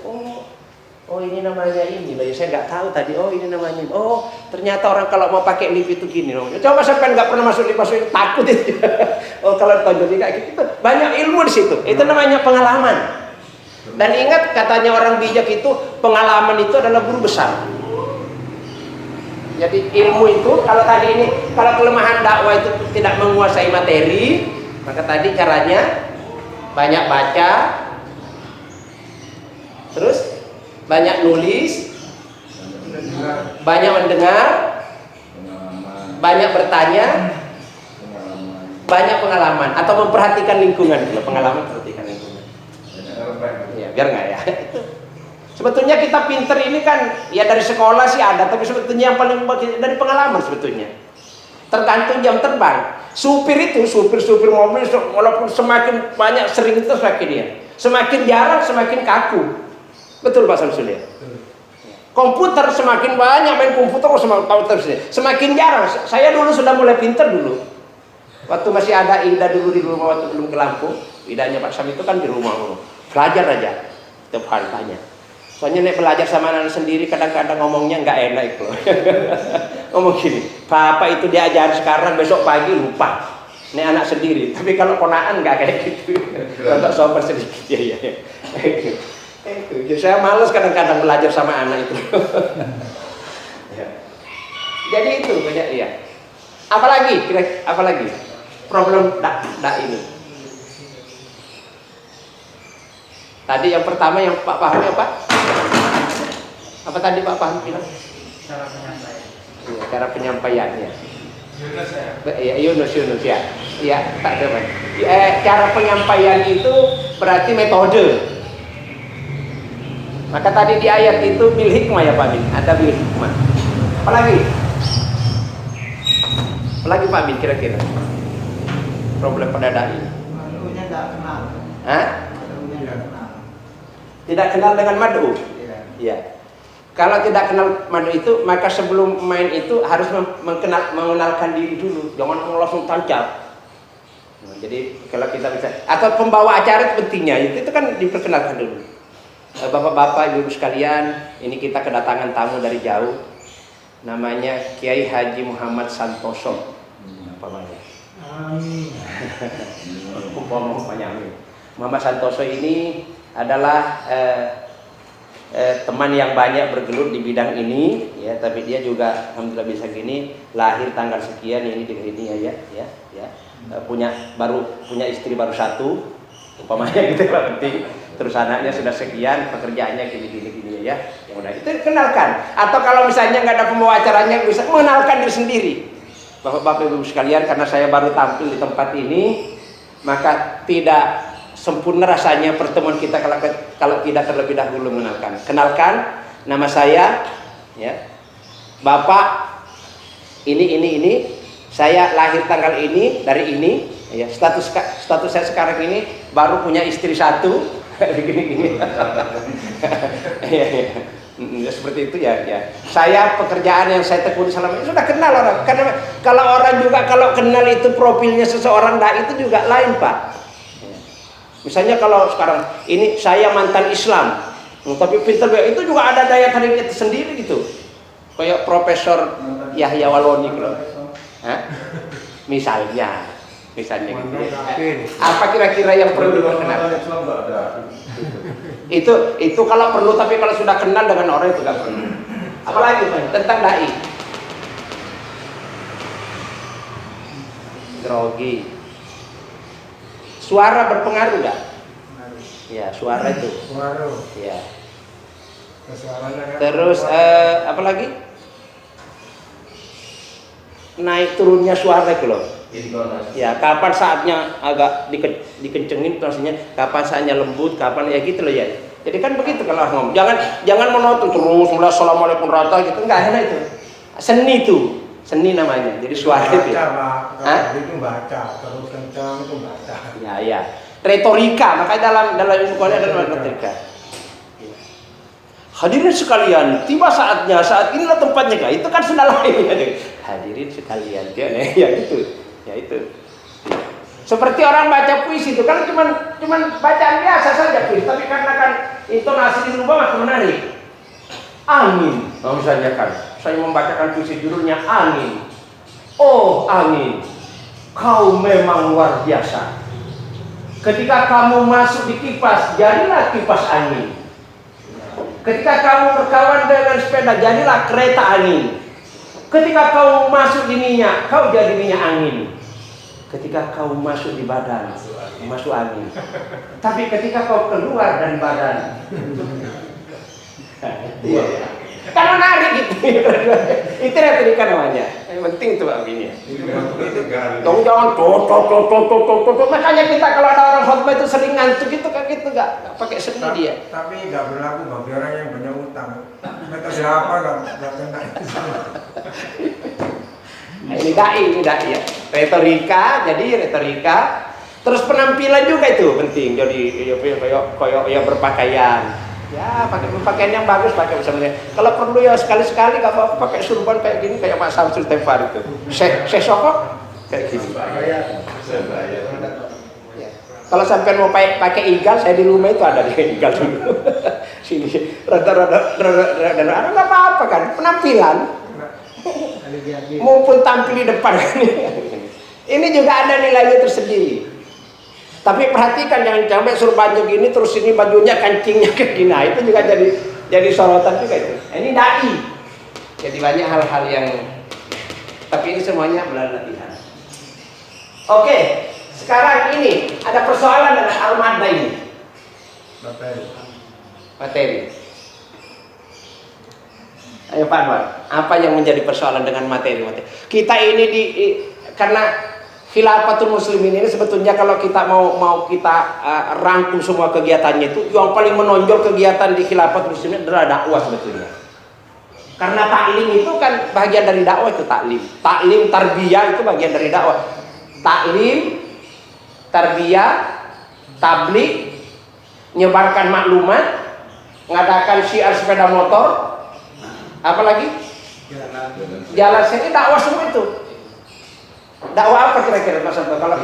Oh ini namanya ini. Loh, ya saya nggak tahu tadi. Oh ini namanya. Oh ternyata orang kalau mau pakai lift itu gini. Loh. Coba sampai nggak pernah masuk lift takut itu. Oh kalau tonjol kayak gitu, banyak ilmu di situ. Itu namanya pengalaman. Dan ingat katanya orang bijak itu pengalaman itu adalah guru besar. Jadi ilmu itu kalau tadi ini kalau kelemahan dakwah itu tidak menguasai materi, maka tadi caranya banyak baca, terus banyak nulis, banyak mendengar, banyak bertanya, banyak pengalaman atau memperhatikan lingkungan. Kalau pengalaman perhatikan lingkungan. Ya, biar nggak ya. Sebetulnya kita pinter ini kan ya dari sekolah sih ada, tapi sebetulnya yang paling dari pengalaman sebetulnya. Tergantung jam terbang. Supir mobil walaupun semakin banyak sering itu semakin dia. Semakin jarang semakin kaku. Betul Pak Samsul ya? Komputer semakin banyak main komputer semakin jarang. Saya dulu sudah mulai pinter dulu. Waktu masih ada Ida dulu di rumah waktu belum ke Lampung. Idanya Pak Sam itu kan di rumah. Belajar aja. Tiap hari tanya. Soalnya nek belajar sama anak sendiri kadang-kadang ngomongnya nggak enak itu. Ngomong gini, Bapak itu diajar sekarang besok pagi lupa. Nek anak sendiri, tapi kalau ponaan nggak kayak gitu. Untuk sopan sedikit ya. Saya males kadang-kadang belajar sama anak itu. Jadi itu banyak ya. Apalagi problem dak ini. Tadi yang pertama yang Pak paham ya Pak? Apa tadi Pak paham bilang? Cara penyampaian. Iya, cara penyampaiannya. Yunus ya. Iya, Yunus ya. Iya, tak teman. Cara penyampaian itu berarti metode. Maka tadi di ayat itu bil hikmah ya Pak Bin, ada bil hikmah. Apalagi Pak Bin kira-kira problem pada dai. Malunya tidak kenal. Hah? Malunya tidak kenal. Tidak kenal dengan madu. Iya. Kalau tidak kenal madu itu, maka sebelum main itu harus mengenalkan diri dulu. Jangan langsung tancap. Nah, jadi kalau kita bisa, atau pembawa acara itu pentingnya, itu kan diperkenalkan dulu. Bapak-bapak, ibu sekalian, ini kita kedatangan tamu dari jauh. Namanya Kiai Haji Muhammad Santoso. Apa namanya? Amin. Muhammad Santoso ini adalah teman yang banyak bergelut di bidang ini, ya. Tapi dia juga alhamdulillah bisa gini, lahir tanggal sekian ini dengan ini ya. Punya istri baru 1, umpamanya gitu Pak, penting. Terus anaknya sudah sekian, pekerjaannya gini ya. Yang udah itu kenalkan. Atau kalau misalnya nggak ada pembawa acaranya, bisa mengenalkan diri sendiri. Bapak Ibu sekalian, karena saya baru tampil di tempat ini, maka tidak sempurna rasanya pertemuan kita kalau tidak terlebih dahulu mengenalkan. Kenalkan, nama saya, ya, Bapak ini saya lahir tanggal ini dari ini ya, status saya sekarang ini baru punya istri 1 gini ya, ya, seperti itu ya. Saya pekerjaan yang saya tekuni selama ini sudah kenal orang, karena kalau orang juga kalau kenal itu profilnya seseorang itu juga lain Pak. Misalnya kalau sekarang ini saya mantan Islam, tapi pintar itu juga ada daya tarik itu sendiri gitu. Kayak Profesor Yahya Waloni gitu. Misalnya gitu. Apa kira-kira yang perlu dikenal? Itu kalau perlu, tapi kalau sudah kenal dengan orang itu nggak perlu. Apalagi tentang dai. Grogi. Suara berpengaruh nggak? Ya, suara itu. Ya. Terus apa lagi? Naik turunnya suara itu loh. Ya, kapan saatnya agak dikencengin, maksudnya kapan saatnya lembut, kapan ya gitu loh ya. Jadi kan begitu kalau ngomong. Jangan monoton terus mulai assalamualaikum rata gitu, enggak enak itu. Seni itu, seni namanya. Jadi suara itu. Itu baca, terus kencang itu baca. Ya. Retorika, makanya dalam ilmu Quran ada retorika. Hadirin sekalian, tiba saatnya, saat inilah tempatnya, itu kan sudah lain ya. Hadirin sekalian, ya itu. Seperti orang baca puisi itu kan cuman bacaan biasa saja puisi, tapi karena kan intonasi dirubah makin menarik. Angin, misalnya kan, saya membacakan puisi judulnya Angin. Oh angin, kau memang luar biasa. Ketika kamu masuk di kipas, jadilah kipas angin. Ketika kamu berkawan dengan sepeda, jadilah kereta angin. Ketika kau masuk di minyak, kau jadi minyak angin. Ketika kau masuk di badan, masuk angin. Tapi ketika kau keluar dari badan, kan menarik gitu. Itu retorika namanya. Yang penting itu Pak Bini. Kamu jangan makanya kita kalau ada orang khotbah itu sering ngantuk itu kan gitu nggak pakai seni dia. Tapi nggak berlaku bagi orang yang punya utang. Mereka siapa nggak kena itu. Nah, ini dai ya. Retorika. Terus penampilan juga itu penting. Jadi kayak berpakaian. Ya pakai pakaian yang bagus, pakai misalnya. Kalau perlu ya sekali-sekali nggak apa-apa pakai surban kayak gini, kayak Pak Samsul Tefar itu. Saya sokok kayak gini. Ya. Kalau sampai mau pakai igal, saya di rumah itu ada igal dulu. Sini rada nggak apa-apa kan penampilan. Mumpun tampil di depan. Ini juga ada nilainya tersendiri. Tapi perhatikan jangan sampai suruh baju gini terus ini bajunya kancingnya kayak gini. Nah, itu juga jadi sorotan juga itu. Ini dai. Jadi banyak hal-hal yang tapi ini semuanya melalui latihan. Oke, sekarang ini ada persoalan dengan al-madda ini. Materi. Ayo Pak Anwar, apa yang menjadi persoalan dengan materi? Kita ini karena Khilafatul Muslimin ini sebetulnya kalau kita mau kita rangkum semua kegiatannya itu, yang paling menonjol kegiatan di Khilafatul Muslimin adalah dakwah sebetulnya. Karena taklim itu kan bagian dari dakwah itu taklim. Taklim tarbiyah itu bagian dari dakwah. Taklim, tarbiyah, tabligh, menyebarkan maklumat, mengadakan syiar sepeda motor, apa lagi? Jalan sini dakwah semua itu. Dakwah apa kira-kira Mas Santo? Kalau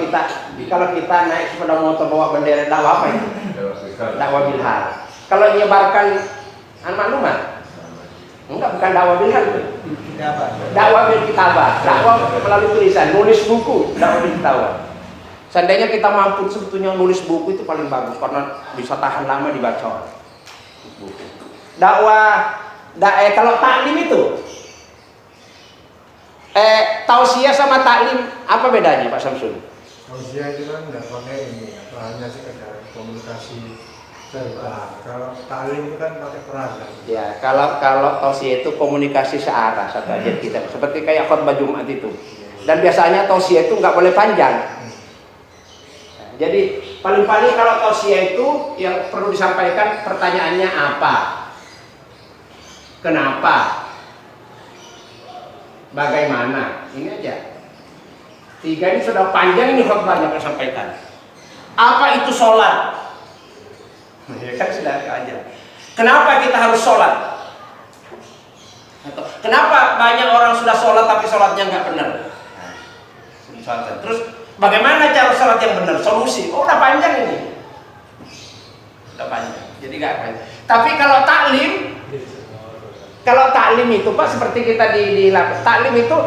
kita naik sepeda motor bawa bendera, dakwah apa itu? Dakwah bilhal. Kalau menyebarkan maklumat, enggak, bukan dakwah bilhal itu. Dakwah bil kitabah, dakwah melalui tulisan, nulis buku, dakwah bil kitabah. Seandainya kita mampu sebetulnya nulis buku itu paling bagus karena bisa tahan lama dibaca. Kalau taklim itu tausiah sama taklim apa bedanya Pak Samsul? Tausiah itu kan nggak pakai ini, hanya sekedar komunikasi verbal. Kalau taklim itu kan pakai peranan. Ya, kalau tausiah itu komunikasi searah satu aja kita, seperti kayak khutbah Jumat itu. Dan biasanya tausiah itu nggak boleh panjang. Jadi paling-paling kalau tausiah itu yang perlu disampaikan pertanyaannya apa, kenapa, bagaimana? Ini aja. 3 ini sudah panjang ini khutbahnya yang sampaikan. Apa itu sholat? Ya kan sudah aja. Kenapa kita harus sholat? Atau kenapa banyak orang sudah sholat tapi sholatnya nggak benar? Terus bagaimana cara sholat yang benar? Solusi? Oh, udah panjang ini. Udah panjang. Jadi nggak panjang. Tapi kalau taklim itu Pak, seperti kita di taklim itu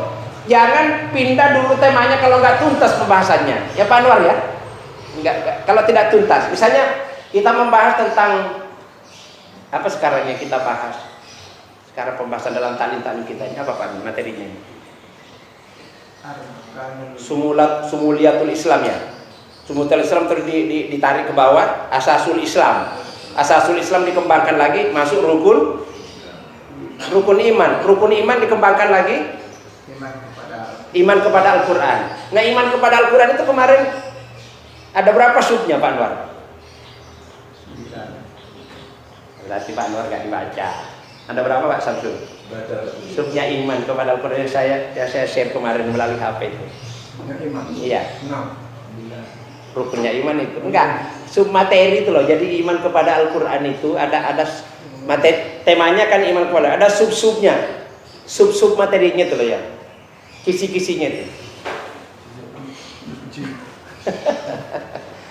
jangan pindah dulu temanya kalau nggak tuntas pembahasannya. Ya Pak Anwar ya? Enggak, kalau tidak tuntas. Misalnya kita membahas tentang apa sekarang yang kita bahas? Sekarang pembahasan dalam taklim kita ini apa Pak materinya? Sumuliatul Islam ya. Sumuliatul Islam terus ditarik ke bawah, asasul Islam. Asasul Islam dikembangkan lagi, masuk rukun iman. Rukun iman dikembangkan lagi, iman kepada Al-Quran. Nah, iman kepada Al-Quran itu kemarin ada berapa subnya Pak Anwar? 9. Berarti Pak Anwar gak dibaca. Ada berapa Pak Samsul? Subnya iman kepada Al-Quran yang saya share kemarin melalui HP itu. Iya. 6. Rukunnya iman itu enggak. Sub materi itu loh. Jadi iman kepada Al-Quran itu ada materi, temanya kan iman kepada. Ada sub-subnya. Sub-sub materinya itu loh ya. Kisi-kisinya itu.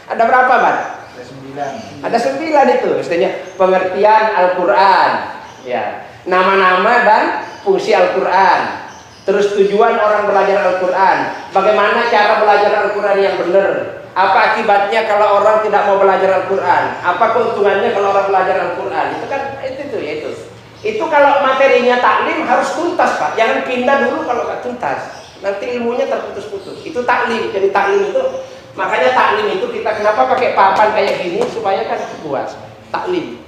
Ada berapa Pak? Ada 9 itu. Maksudnya pengertian Al-Quran, ya, nama-nama dan fungsi Al-Quran. Terus tujuan orang belajar Al-Quran. Bagaimana cara belajar Al-Quran yang benar? Apa akibatnya kalau orang tidak mau belajar Al-Quran? Apa keuntungannya kalau orang belajar Al-Quran? Itu kan itu ya itu. Itu kalau materinya taklim harus tuntas Pak. Jangan pindah dulu kalau nggak tuntas. Nanti ilmunya terputus-putus. Itu taklim. Jadi taklim itu, makanya taklim itu kita kenapa pakai papan kayak gini supaya kan puas. Taklim.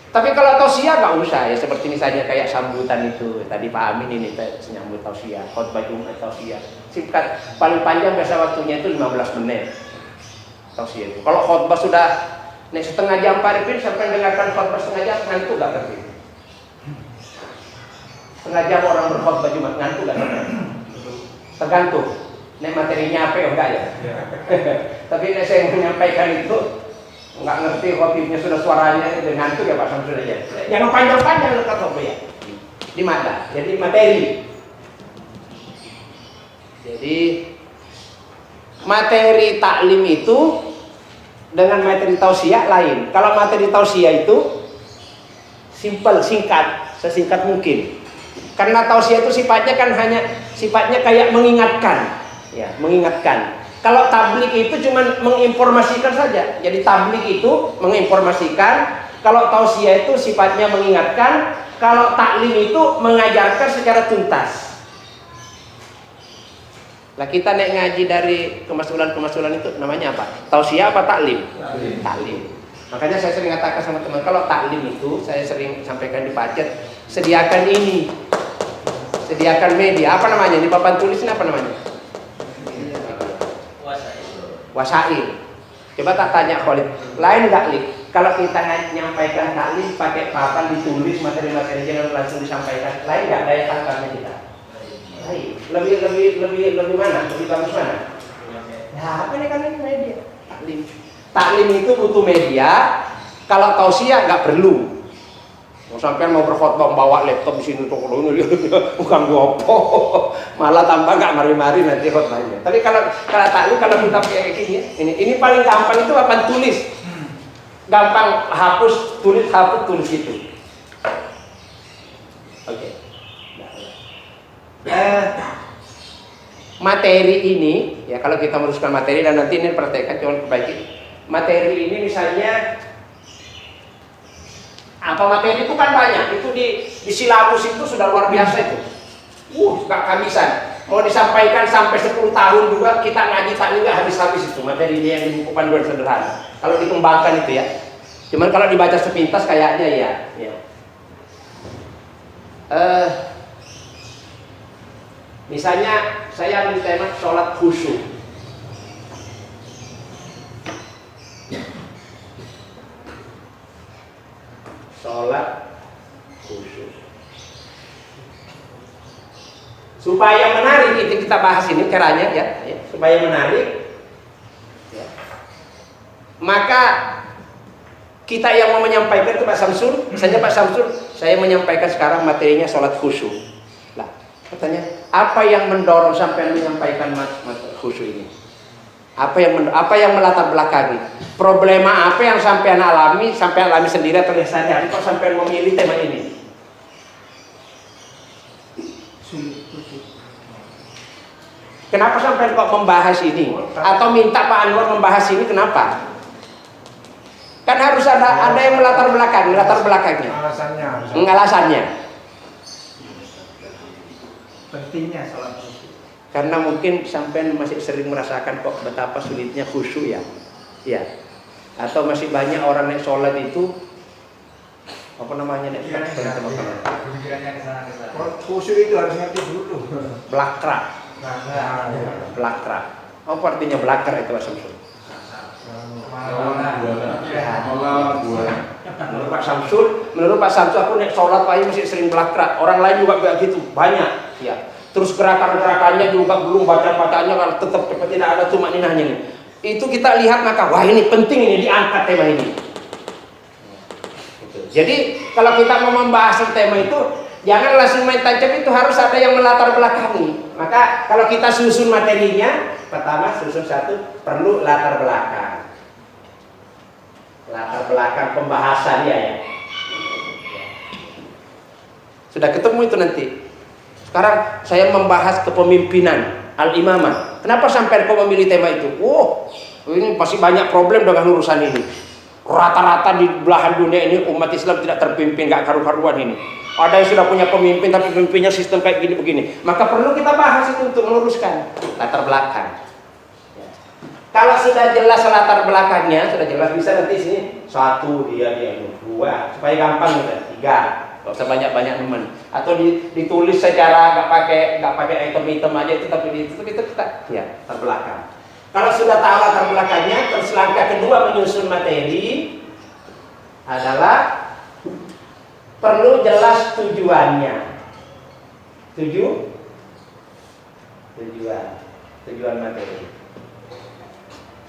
Tapi kalau tausiah nggak usah ya, seperti misalnya kayak sambutan itu tadi Pak Amin ini menyambut tausiah, khotbah Jumat tausiah. Singkat, paling panjang biasa waktunya itu 15 menit. Tausiah itu. Kalau khotbah sudah setengah jam Pak Arifin sampai dengarkan khotbah setengah jam ngantuk nggak ngerti. Setengah jam orang berkhotbah Jumat ngantuk nggak ngerti. Tergantung. Nek materinya apa ya enggak ya. Tapi nek saya menyampaikan itu nggak ngerti khotibnya sudah suaranya dengan itu ya Pak Samsul aja. Jangan panjang-panjang lekat khotbah ya. Di mata. Jadi materi. Jadi materi taklim itu dengan materi tausiah lain. Kalau materi tausiah itu simpel, singkat, sesingkat mungkin. Karena tausiah itu sifatnya kan sifatnya kayak mengingatkan, ya, mengingatkan. Kalau tablik itu cuma menginformasikan saja. Jadi tablik itu menginformasikan. Kalau tausiah itu sifatnya mengingatkan. Kalau taklim itu mengajarkan secara tuntas. Lah kita nek ngaji dari kemasulan itu namanya apa? Tausiah apa taklim? Taklim. Makanya saya sering katakan sama teman, kalau taklim itu saya sering sampaikan di Pacet, sediakan ini. Sediakan media. Apa namanya? Di papan tulis ini apa namanya? Wasail. Coba tak tanya Khalid, lain nggak Lik? Kalau kita menyampaikan taklim pakai papan ditulis materi-materi yang langsung disampaikan, lain nggak daya tangkapnya kita? Lain. Lebih mana? Lebih bagus mana? Ya apa nih kan ini media taklim. Taklim itu butuh media. Kalau tausiah nggak perlu. Sampai mau berkhotbah bawa laptop di sini tuh bukan gopo, malah tambah nggak mari-mari nanti khotbahnya. Tapi kalau taklim kalau kita kayak gini, ini paling gampang itu papan tulis, gampang hapus tulis itu. Oke. Materi ini ya kalau kita meneruskan materi dan nanti ini praktekkan coba perbaiki. Materi ini misalnya apa materi itu kan banyak, itu di silabus itu sudah luar biasa itu. Gak kehabisan. Mau disampaikan sampai 10 tahun juga kita ngaji taklim nggak habis-habis itu materi yang di buku panduan sederhana. Kalau dikembangkan itu ya. Cuman kalau dibaca sepintas kayaknya ya. Misalnya saya ambil tema sholat khusyuk. Sholat khusyuk. Supaya menarik itu kita bahas ini caranya ya, supaya menarik. Ya. Maka kita yang mau menyampaikan ke Pak Samsul, misalnya Pak Samsul, saya menyampaikan sekarang materinya sholat khusyuk. Lah, katanya, apa yang mendorong sampai menyampaikan khusyuk ini? Apa yang melatar belakangi? Problema apa yang sampai alami sendiri atau sadari kok sampai memilih tema ini? Kenapa sampai kok membahas ini? Atau minta Pak Anwar membahas ini kenapa? Kan harus ada yang melatar belakangnya. Alasannya. Pentingnya sholat khusyuk. Karena mungkin sampai masih sering merasakan kok betapa sulitnya khusyuk ya. Ya. Atau masih banyak orang yang sholat itu apa namanya nek Pemikirannya ke sana. Khusyuk itu harus ngerti dulu. Blakrak. Blakrak. Apa artinya blakrak itu Mas Samsul? Menurut Pak Samsul aku nek sholat Pak masih sering blakrak. Orang lain juga begitu banyak. Ya. Terus gerakannya juga belum bacaannya kan tetap tidak ada tumaninahnya nih. Itu kita lihat maka wah ini penting ini diangkat tema ini. Jadi kalau kita mau membahas tema itu jangan langsung main tancap, itu harus ada yang melatar belakangi. Maka kalau kita susun materinya, pertama susun satu perlu latar belakang. Latar belakang pembahasannya ya. Sudah ketemu itu nanti. Sekarang saya membahas kepemimpinan al-imamah. Kenapa sampai kau memilih tema itu? Ini pasti banyak problem dengan urusan ini. Rata-rata di belahan dunia ini umat Islam tidak terpimpin, gak karu-karuan ini. Ada yang sudah punya pemimpin tapi pemimpinnya sistem kayak gini begini. Maka perlu kita bahas itu untuk meluruskan latar belakang. Ya. Kalau sudah jelas latar belakangnya, sudah jelas bisa nanti sini satu dia dua supaya gampang gitu. Tiga. Gak usah banyak-banyak teman. Atau ditulis secara nggak pakai item-item aja itu tapi itu kita ya latar belakang. Kalau sudah tahu latar belakangnya, terus langkah kedua menyusun materi adalah perlu jelas tujuannya. Tujuan materi.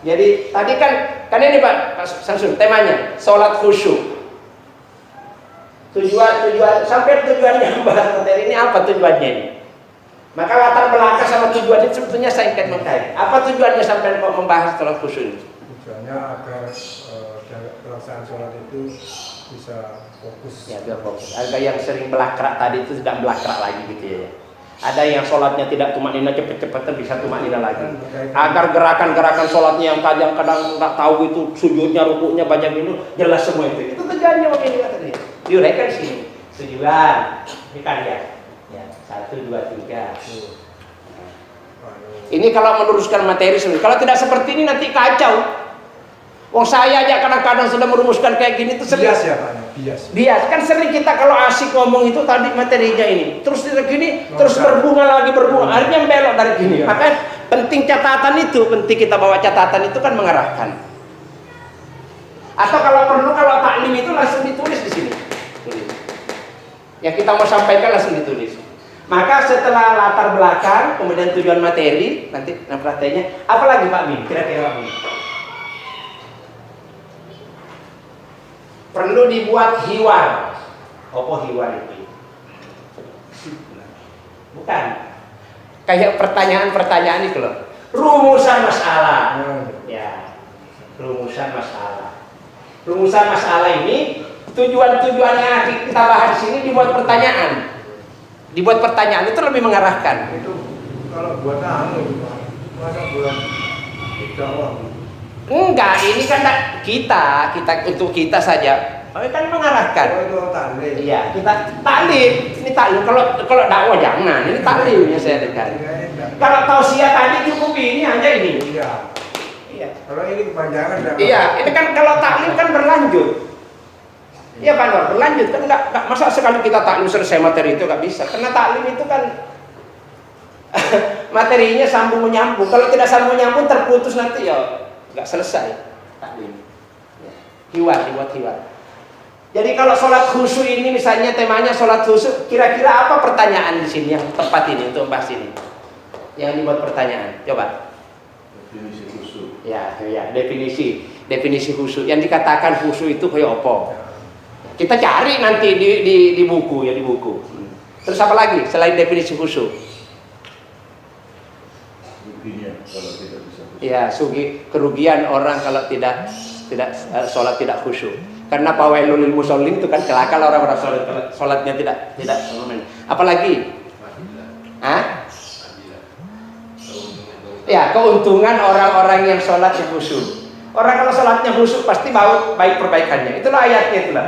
Jadi tadi kan ini Pak Samsul temanya sholat khusyuk. Tujuan sampai tujuannya membahas materi ini apa tujuannya ini? Maka latar belakang sama tujuan itu sebetulnya saya ingin mengkait. Apa tujuannya sampai kok membahas sholat khusyuk ini? Tujuannya agar pelaksanaan sholat itu bisa fokus. Ya, biar fokus. Agar yang sering belakrak tadi itu tidak belakrak lagi gitu ya. Ada yang sholatnya tidak tumaknina cepet-cepetan bisa tumaknina lagi. Agar gerakan-gerakan sholatnya yang kadang nggak tahu itu sujudnya, rukuknya, baca ini jelas semua itu. Itu tujuannya begini tadi. Diuraikan sini. Tujuan. Ini kan ya. Ya, 1, 2, 3. Ini kalau meluruskan materi sendiri. Kalau tidak seperti ini nanti kacau. Wong saya aja kadang-kadang sudah merumuskan kayak gini itu sering. Bias ya Pak. Bias. Kan sering kita kalau asik ngomong itu tadi materinya ini. Terus gini, terus berbunga. Akhirnya belok dari gini. Maka penting catatan itu, penting kita bawa catatan itu kan mengarahkan. Atau kalau perlu kalau taklim itu langsung ditulis di sini. Yang kita mau sampaikan langsung ditulis. Maka setelah latar belakang, kemudian tujuan materi, nanti prakteknya, apalagi Pak Min? Kira-kira Pak Min? Perlu dibuat hiwar. Apa hiwar itu? Bukan. Kayak pertanyaan-pertanyaan itu loh. Rumusan masalah. Ya. Rumusan masalah. Rumusan masalah ini tujuan-tujuan yang kita bahas di sini dibuat pertanyaan. Dibuat pertanyaan itu lebih mengarahkan. Itu kalau buat masa buat dakwah. Enggak, ini kan kita untuk kita saja. Kan mengarahkan. Oh, itu taklim. Iya, kita taklim. Ini taklim. Kalau dakwah jangan. Ini taklimnya saya dengar. Kalau tausiah tadi cukup ini aja ini. Iya. Iya. Kalau ini kepanjangan Iya, ini kan kalau taklim kan berlanjut. Iya Pak Nur, berlanjut kan enggak masa sekali kita taklim selesai materi itu enggak bisa. Karena taklim itu kan materinya sambung menyambung. Kalau tidak sambung menyambung terputus nanti ya enggak selesai taklim. Ya. Hiwar, dibuat hiwar. Jadi kalau sholat khusyuk ini misalnya temanya sholat khusyuk, kira-kira apa pertanyaan di sini yang tepat ini untuk membahas ini? Yang dibuat pertanyaan, coba. Definisi khusyuk. Ya, definisi khusyuk. Yang dikatakan khusyuk itu kayak apa? Kita cari nanti di buku ya, di buku. Terus apa lagi selain definisi khusyuk? Ruginya kalau tidak bisa khusyuk. Ya, kerugian orang kalau tidak sholat tidak khusyuk. Karena fawailul lil musallin itu kan celaka orang-orang sholatnya tidak. Apalagi? Ya, keuntungan orang-orang yang sholatnya khusyuk. Orang kalau sholatnya khusyuk pasti baik perbaikannya. Itulah ayatnya itulah.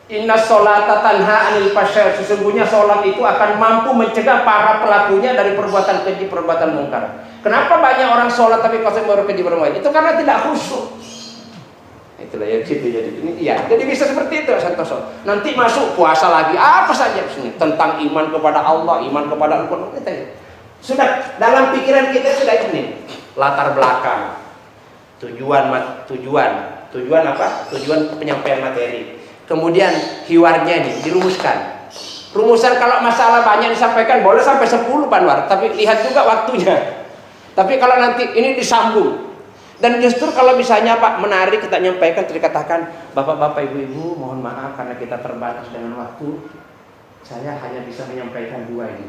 Inna sholata tanha anil fahsya. Sesungguhnya sholat itu akan mampu mencegah para pelakunya dari perbuatan keji, perbuatan mungkar. Kenapa banyak orang sholat tapi kosong baru keji berbuat? Itu karena tidak khusyuk. Itulah ya situ jadi ini iya. Jadi bisa seperti itu Santoso. Nanti masuk puasa lagi apa saja tentang iman kepada Allah, iman kepada Al-Qur'an kita. Sudah dalam pikiran kita sudah ini latar belakang, tujuan apa? Tujuan penyampaian materi. Kemudian hiwarnya ini dirumuskan. Rumusan kalau masalah banyak disampaikan boleh sampai 10 Panwar, tapi lihat juga waktunya. Tapi kalau nanti ini disambung. Dan justru kalau misalnya Pak menarik kita nyampaikan, dikatakan Bapak-bapak, Ibu-ibu mohon maaf karena kita terbatas dengan waktu. Saya hanya bisa menyampaikan 2 ini.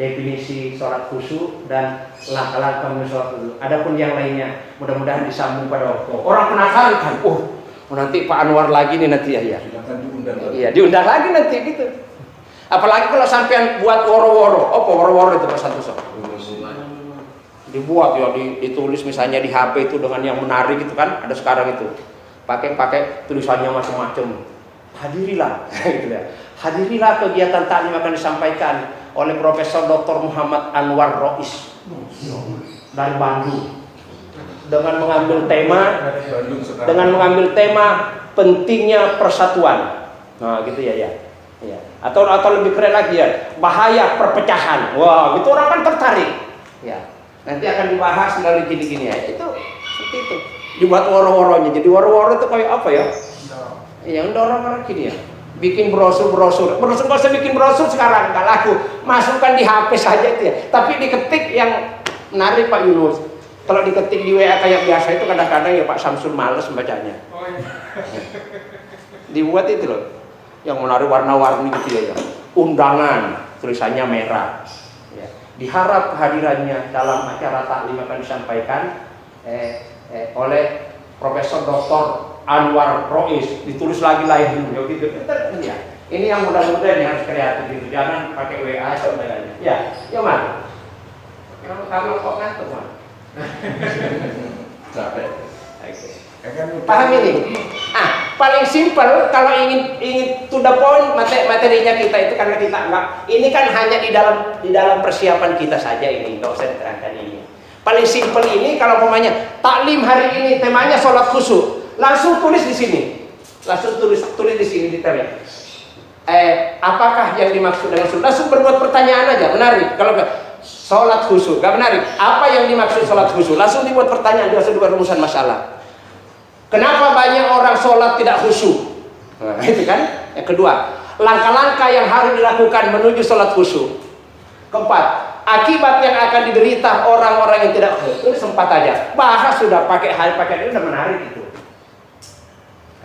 Definisi sholat khusyuk dan langkah-langkah menuju sholat khusyuk. Adapun yang lainnya mudah-mudahan disambung pada waktu. Orang penasaran kan, nanti Pak Anwar lagi nih nanti ya. Iya, diundang lagi nanti gitu. Apalagi kalau sampean buat woro-woro. Apa woro-woro itu Pak Santoso? Dibuat ya, ditulis misalnya di HP itu dengan yang menarik itu kan, ada sekarang itu. Pakai tulisannya macam-macam. Hadirilah gitu ya. Hadirilah kegiatan taklim akan disampaikan oleh Profesor Dr. Muhammad Anwar Rois dari Bandung dengan mengambil tema pentingnya persatuan. Nah, gitu ya. Atau lebih keren lagi ya, bahaya perpecahan. Wah, itu orang kan tertarik. Ya. Nanti akan dibahas melalui gini-gini ya. Itu seperti itu. Dibuat woro-woronya. Jadi woro-woro itu kayak apa ya? Yang dorong gini ya. Bikin brosur. Brosur nggak usah bikin brosur sekarang, nggak laku. Masukkan di HP saja itu ya. Tapi diketik yang menarik Pak Yunus. Kalau diketik di WA kayak biasa itu kadang-kadang ya Pak Samsul males membacanya. Dibuat itu loh. Yang menarik warna-warni gitu ya. Undangan tulisannya merah. Ya. Diharap kehadirannya dalam acara taklim akan disampaikan oleh Profesor Dr. Anwar Rois, ditulis lagi lahirnya gitu. Ya. Ini yang mudah-mudahan yang harus kreatif gitu. Jangan pakai WA saudaranya. Ya, Man. Kamu kok ngantuk, Man? Capek. Paham ini? Paling simpel kalau ingin to the point materinya kita itu karena kita enggak. Ini kan hanya di dalam persiapan kita saja ini, enggak usah diterangkan ini. Paling simpel ini kalau umpamanya taklim hari ini temanya sholat khusyuk, langsung tulis di sini. Langsung tulis di sini di tabel. Apakah yang dimaksud dengan khusyuk? Langsung berbuat pertanyaan aja, menarik. Kalau sholat khusyuk, gak menarik. Apa yang dimaksud sholat khusyuk? Langsung dibuat pertanyaan, langsung dibuat rumusan masalah. Kenapa banyak orang sholat tidak khusyuk? Nah, itu kan. Yang kedua, langkah-langkah yang harus dilakukan menuju sholat khusyuk. Keempat, akibat yang akan diderita orang-orang yang tidak khusyuk. Itu sempat aja. Bahas sudah pakai ini udah menarik itu.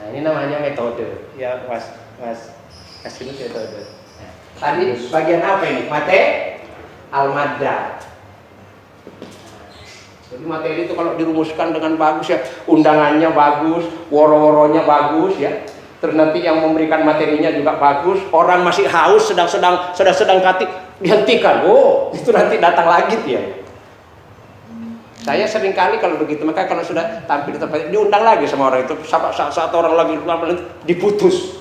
Nah, ini namanya metode. Ya, mas kasih dulu metode. Nah, tadi bagian apa ini? Al-Maddah. Jadi materi itu kalau dirumuskan dengan bagus ya, undangannya bagus, woro-woronya bagus ya. Terus nanti yang memberikan materinya juga bagus. Orang masih haus sedang katik, dihentikan. Oh, itu nanti datang lagi ya. Saya sering kali kalau begitu, maka kalau sudah tampil di tempat diundang lagi sama orang itu. Saat orang lagi diputus.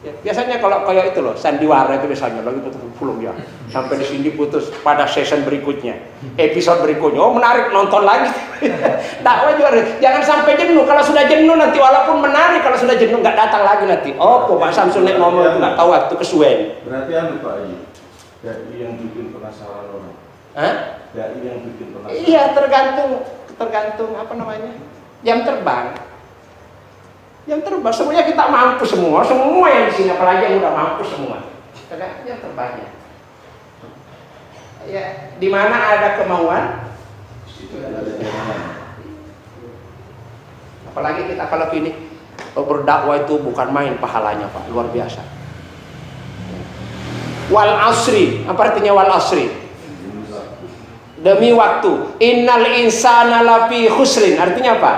Ya, biasanya kalau kayak itu loh, sandiwara itu biasanya lagi putus belum ya. Sampai di sini putus pada season berikutnya, episode berikutnya. Oh menarik, nonton lagi. Dakwah juga jangan sampai jenuh. Kalau sudah jenuh nanti walaupun menarik, kalau sudah jenuh nggak datang lagi nanti. Oh, Pak Samsul nek ngomong itu nggak tahu waktu kesuwen. Berarti Pak Dai yang bikin penasaran orang. Dai yang bikin penasaran. Iya, tergantung apa namanya, jam terbang. Yang terbaik, semuanya kita mampu semua yang di sini, apalagi yang udah mampu semua. Yang terbaiknya. Ya, di mana ada kemauan, apalagi kita kalau gini, berdakwah itu bukan main pahalanya Pak, luar biasa. Wal asri, apa artinya wal asri? Demi waktu. Innal insana lafi khusrin, artinya apa?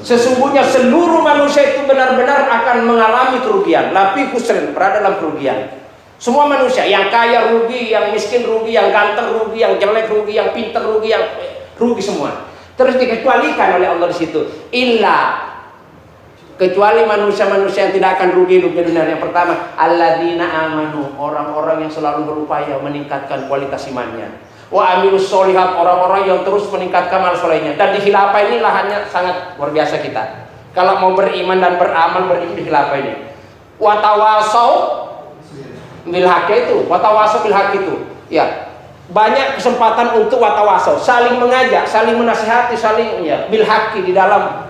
Sesungguhnya seluruh manusia itu benar-benar akan mengalami kerugian. Lafi khusrin, berada dalam kerugian. Semua manusia, yang kaya rugi, yang miskin rugi, yang ganteng rugi, yang jelek rugi, yang pintar rugi, yang rugi semua. Terus dikecualikan oleh Allah di situ. Kecuali manusia-manusia yang tidak akan rugi hidup di dunia. Yang pertama, alladzina amanu, orang-orang yang selalu berupaya meningkatkan kualitas imannya. Wa amilus sholihat, orang-orang yang terus meningkatkan amal solehnya. Dan di khilafah ini lahannya sangat luar biasa kita. Kalau mau beriman dan beramal, beriman di khilafah ini. Wa tawasau bil haqq itu, wa tawasau bil haqq itu. Ya, banyak kesempatan untuk wa tawasau, saling mengajak, saling menasihati, saling bil haqq di dalam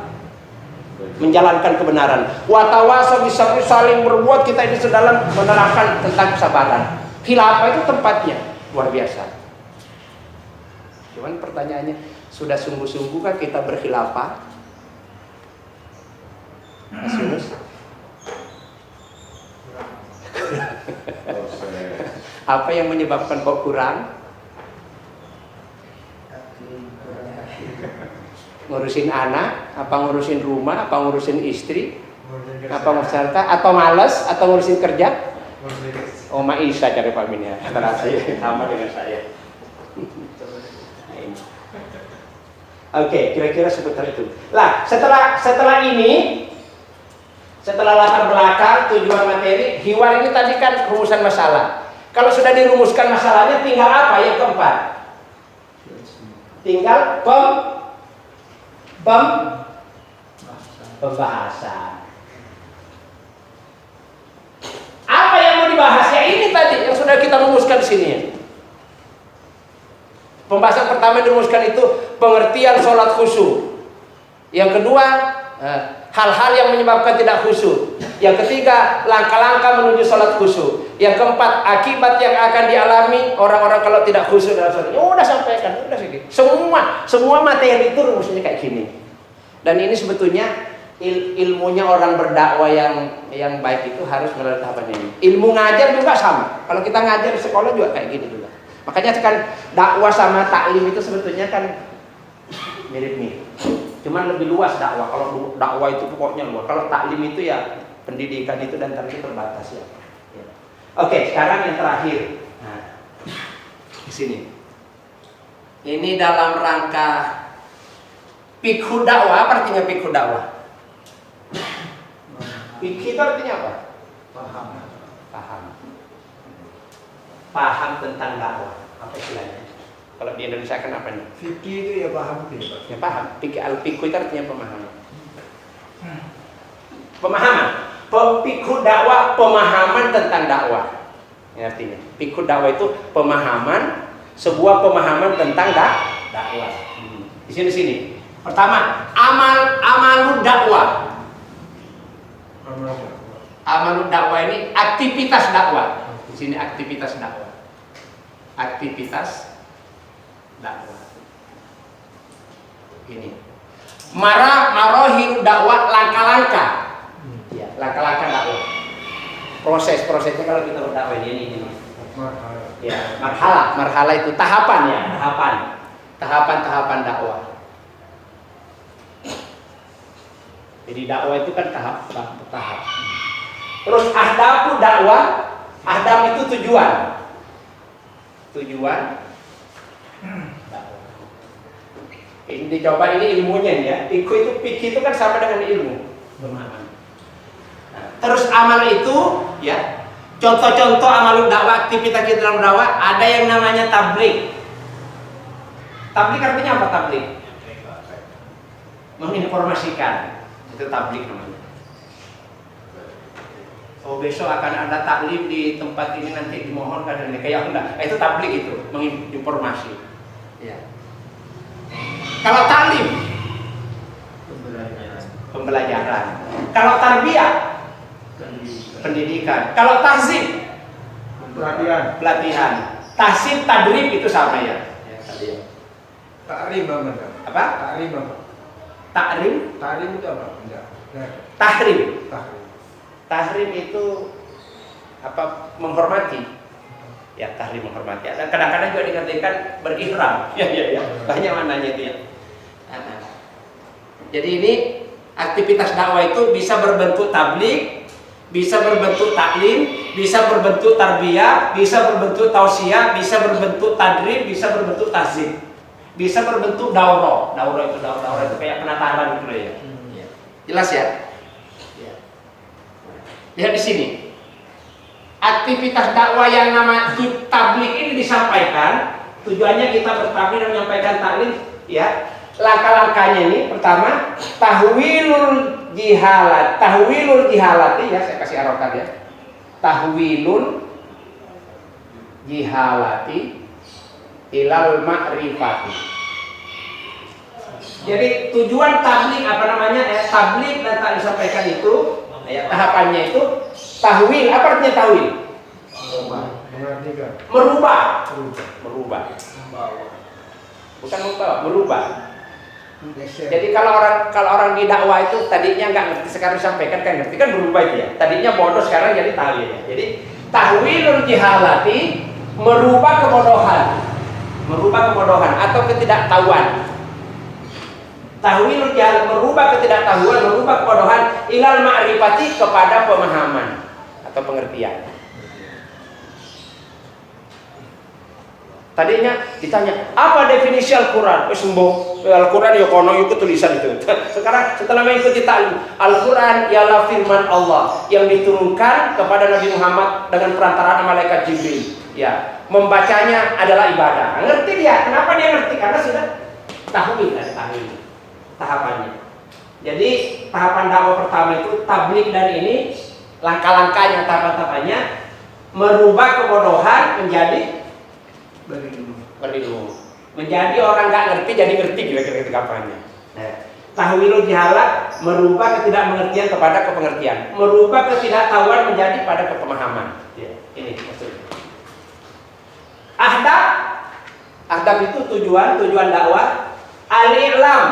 menjalankan kebenaran. Wa tawasau bisabri, saling berbuat kita ini sedalam menerapkan tentang kesabaran. Khilafah itu tempatnya luar biasa. Cuman pertanyaannya, sudah sungguh-sungguhkah kita berkhilafah? Mas Yunus? Apa yang menyebabkan kok kurang? Ngurusin anak, apa ngurusin rumah, apa ngurusin istri, apa ngurusin harta, atau malas, atau ngurusin kerja? Oh, Maisa cari Pak Min ya, antara saya sama dengan saya. Oke, kira-kira seputar itu. Lah, setelah ini, setelah latar belakang, tujuan materi, hiwar ini tadi kan rumusan masalah. Kalau sudah dirumuskan masalahnya, tinggal apa yang keempat? Tinggal pembahasan. Apa yang mau dibahas? Ya ini tadi yang sudah kita rumuskan di sini. Pembahasan pertama yang dirumuskan itu pengertian sholat khusyuk. Yang kedua, hal-hal yang menyebabkan tidak khusyuk. Yang ketiga, langkah-langkah menuju sholat khusyuk. Yang keempat, akibat yang akan dialami orang-orang kalau tidak khusyuk dalam sholat. Udah sampaikan, udah sedikit. Semua materi itu rumusnya kayak gini. Dan ini sebetulnya ilmunya orang berdakwah yang baik itu harus melalui tahapan ini. Ilmu ngajar juga sama. Kalau kita ngajar di sekolah juga kayak gini juga. Makanya kan dakwah sama taklim itu sebetulnya kan mirip-mirip. Cuman lebih luas dakwah. Kalau dakwah itu pokoknya luas. Kalau taklim itu ya pendidikan itu dan tapi terbatas ya. Oke, sekarang yang terakhir. Nah, di sini. Ini dalam rangka fikih dakwah. Apa artinya fikih dakwah? Fikih itu artinya apa? Paham tentang dakwah. Apa istilahnya? Kalau di Indonesia kan apa nih? Fikih itu ya paham gitu. Ya paham. Fikih itu artinya pemahaman. Pemahaman. Fikih dakwah, pemahaman tentang dakwah. Ya, artinya fikih dakwah itu pemahaman, sebuah pemahaman tentang dakwah. Di sini. Pertama, amalud dakwah. Amalud dakwah ini aktivitas dakwah. Di sini aktivitas dakwah. Aktivitas dakwah. Ini. Marohir dakwah, langkah-langkah. Ya, langkah-langkah dakwah. Prosesnya kalau kita berdakwah ini. Ya, marhala itu tahapan ya, tahapan dakwah. Jadi dakwah itu kan tahap. Terus ahdafu dakwah, ahdam itu tujuan dakwah. Ini dicoba, ini ilmunya ya. Fikih itu kan sama dengan ilmu. Pemahaman. Terus amal itu ya, contoh-contoh amal dakwah, aktivitas kita dalam dakwah, ada yang namanya tabligh. Tabligh artinya apa tabligh? Menginformasikan. Itu tabligh namanya. Oh, besok akan ada taklim di tempat ini, nanti dimohon kadernya kayak enggak. Itu tabligh, itu menginformasi. Ya. Kalau taklim pembelajaran. Kalau tarbiyah, pendidikan. Kalau tahzib, pelatihan. Tahzib, tadrib itu sama ya. Takrim apa? Apa? Takrim apa? Takrim? Takrim itu apa? Enggak. Tahrim. Takrim. Tahrim itu apa? Menghormati. Ya, tahrim menghormati. Dan kadang-kadang juga diartikan berihram. Ya. Banyak maknanya itu ya. Jadi ini aktivitas dakwah itu bisa berbentuk tabligh, bisa berbentuk taklim, bisa berbentuk tarbiyah, bisa berbentuk tausiah, bisa berbentuk tadrib, bisa berbentuk tahzib, bisa berbentuk daurah. Daurah itu kayak penataran gitu ya. Jelas ya? Lihat di sini. Aktivitas dakwah yang nama tabligh ini disampaikan, tujuannya kita bertabligh dan menyampaikan taklim, ya. Langkah-langkahnya ini pertama, tahwilul jihalati ya, saya kasih arokat ya. Tahwilul jihalati ilal ma'rifati. Jadi tujuan tabligh apa namanya? Tabligh dan tak disampaikan itu, ya, tahapannya itu tahwil. Apa artinya tahwil? Merubah. Bukan membawa, merubah. Jadi kalau orang di dakwah itu tadinya nggak ngerti, sekarang disampaikan kan ngerti, kan berubah itu ya. Tadinya bodoh, sekarang jadi tahwil ya. Jadi tahwilul jihalati, merubah kebodohan atau ketidaktahuan. Tahwilul jahalati, merubah ketidaktahuan, merubah kebodohan ilal ma'rifati, kepada pemahaman atau pengertian. Tadinya ditanya, apa definisi Al-Quran? Al-Quran ya kono itu tulisan itu. Sekarang setelah mengikuti ta'lim, Al-Quran ialah firman Allah yang diturunkan kepada Nabi Muhammad dengan perantaraan malaikat Jibril. Ya, membacanya adalah ibadah. Ngerti dia? Kenapa dia ngerti? Karena sudah tahwil tahapannya. Jadi tahapan dakwah pertama itu tabligh, dan ini langkah-langkahnya, tahapan-tahapannya merubah kebodohan menjadi berilmu. Menjadi orang nggak ngerti jadi ngerti, kira-kira kapannya. Tahwilul jihalah, merubah ketidakmengertian kepada kepengertian, merubah ketidaktahuan menjadi pada kepemahaman. Ya, ini maksudnya. Ahdaf itu tujuan dakwah. Al-i'lam.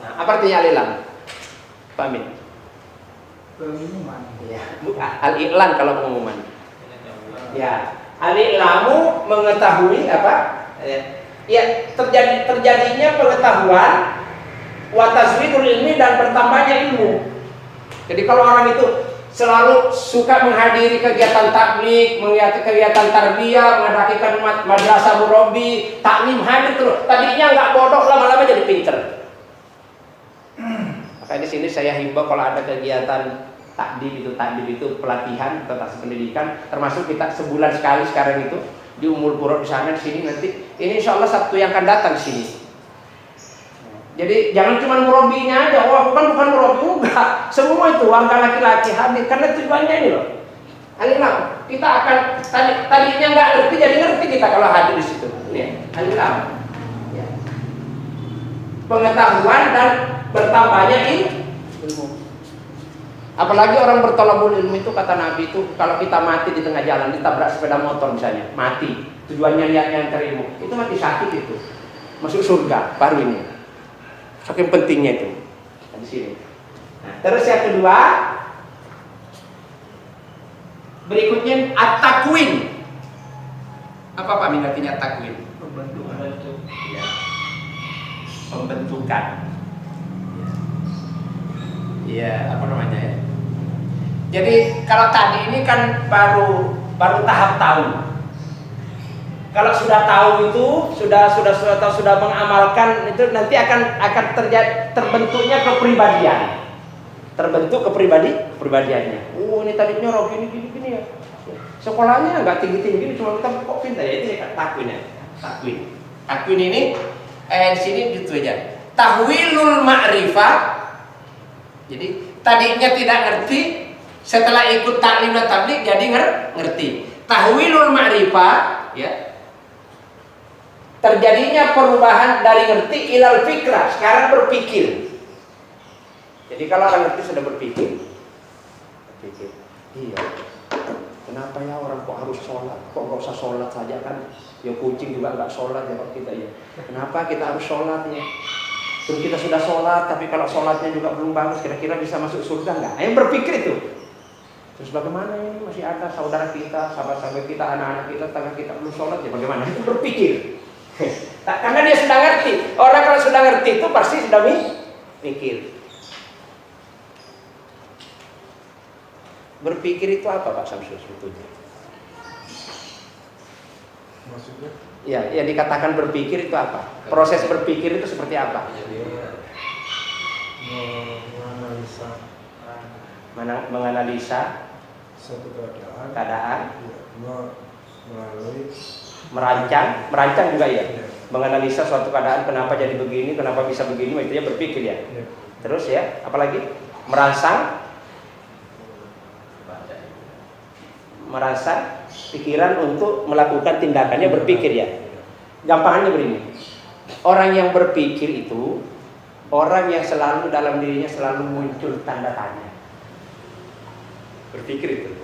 Nah, apa artinya al-i'lam? Paham? Pengumuman. Ya, bukan al-i'lan kalau pengumuman. Ya, al-i'lamu mengetahui apa? Ya, terjadinya pengetahuan, wa tazwidul ilmi, dan bertambahnya ilmu. Jadi kalau orang itu selalu suka menghadiri kegiatan tabligh, menghadiri kegiatan tarbiyah, mengadakan madrasah murabbi, taklim, hadir terus. Tadinya nggak bodoh, lama-lama jadi pinter. Maka di sini saya himbau kalau ada kegiatan takdim itu pelatihan tentang pendidikan, termasuk kita sebulan sekali sekarang itu di Ummul Qura di sana, di sini nanti. Ini insya Allah Sabtu yang akan datang di sini. Jadi jangan cuma murabinya aja, bukan murabi, enggak. Semua itu warga laki-laki hadir, karena tujuannya ini loh. Al-i'lam. Kita akan tadinya nggak ngerti jadi ngerti kita kalau hadir di situ. Ini al-i'lam. Ya. Pengetahuan dan bertambahnya ilmu. Apalagi orang bertolabul ilmu itu, kata Nabi itu, kalau kita mati di tengah jalan, ditabrak sepeda motor misalnya, mati. Tujuannya niatnya cari ilmu, itu mati sakit itu. Masuk surga baru ini. Saking pentingnya itu. Di sini. Nah, terus yang kedua, berikutnya at-takwin. Apa Pak Min artinya takwin? Ya. Pembentukan. Iya, apa namanya ya? Jadi kalau tadi ini kan baru tahap tahu. Kalau sudah tahu itu, sudah mengamalkan itu, nanti akan terbentuknya kepribadian. Terbentuk kepribadiannya. Oh, ini tadi nyorok gini ya. Sekolahnya nggak tinggi-tinggi, cuma kita kok pintar ya, itu ya takwin ya. Takwin ini di sini gitu aja. Tahwilul ma'rifah. Jadi tadinya tidak ngerti, setelah ikut taklim dan tabligh jadi ngerti. Tahwilul ma'rifah, ya. Terjadinya perubahan dari ngerti ilal fikrah, sekarang berpikir. Jadi kalau orang ngerti sudah berpikir, iya, kenapa ya orang kok harus sholat? Kok nggak usah sholat saja kan? Ya kucing juga nggak sholat ya kok kita ya. Kenapa kita harus sholat ya? Terus kita sudah sholat, tapi kalau sholatnya juga belum bagus, kira-kira bisa masuk surga nggak? Yang berpikir itu. Terus bagaimana ini masih ada saudara kita, sahabat-sahabat kita, anak-anak kita, tetangga kita belum sholat ya bagaimana? Itu berpikir. Karena dia sudah ngerti. Orang kalau sudah ngerti itu pasti sudah mikir. Berpikir itu apa Pak Samsul sebetulnya? Maksudnya? Ya, yang dikatakan berpikir itu apa? Proses berpikir itu seperti apa? Menganalisa satu keadaan. Ya, melalui merancang juga ya. Ya. Menganalisa suatu keadaan, kenapa jadi begini, kenapa bisa begini, itu ya berpikir ya. Ya. Terus ya, apalagi merangsang pikiran untuk melakukan tindakannya berpikir ya. Gampangannya begini. Orang yang berpikir itu orang yang selalu dalam dirinya selalu muncul tanda tanya. Berpikir itu.